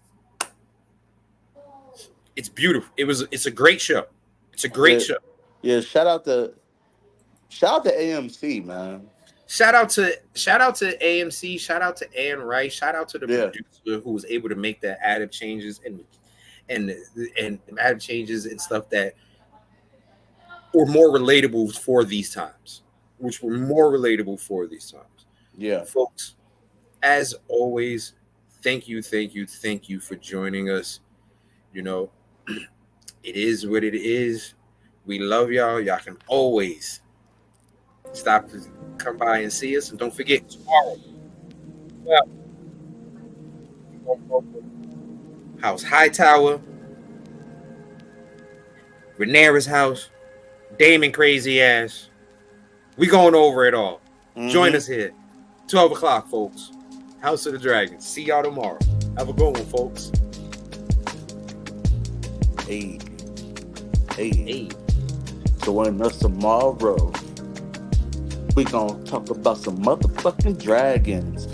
S1: beautiful. It's a great show. It's a great show.
S2: Yeah, shout out to AMC, man.
S1: Shout out to AMC, shout out to Anne Rice, shout out to the producer who was able to make the additive changes and additive changes and stuff that were more relatable for these times. Yeah. Folks, as always, thank you for joining us. It is what it is. We love y'all. Y'all can always stop to come by and see us. And don't forget, tomorrow, House Hightower, Rhaenyra's house, Damon crazy ass. We going over it all. Join us here. 12 o'clock, folks. House of the Dragon. See y'all tomorrow. Have a good one, folks.
S2: Hey. Join us tomorrow. We gonna talk about some motherfucking dragons.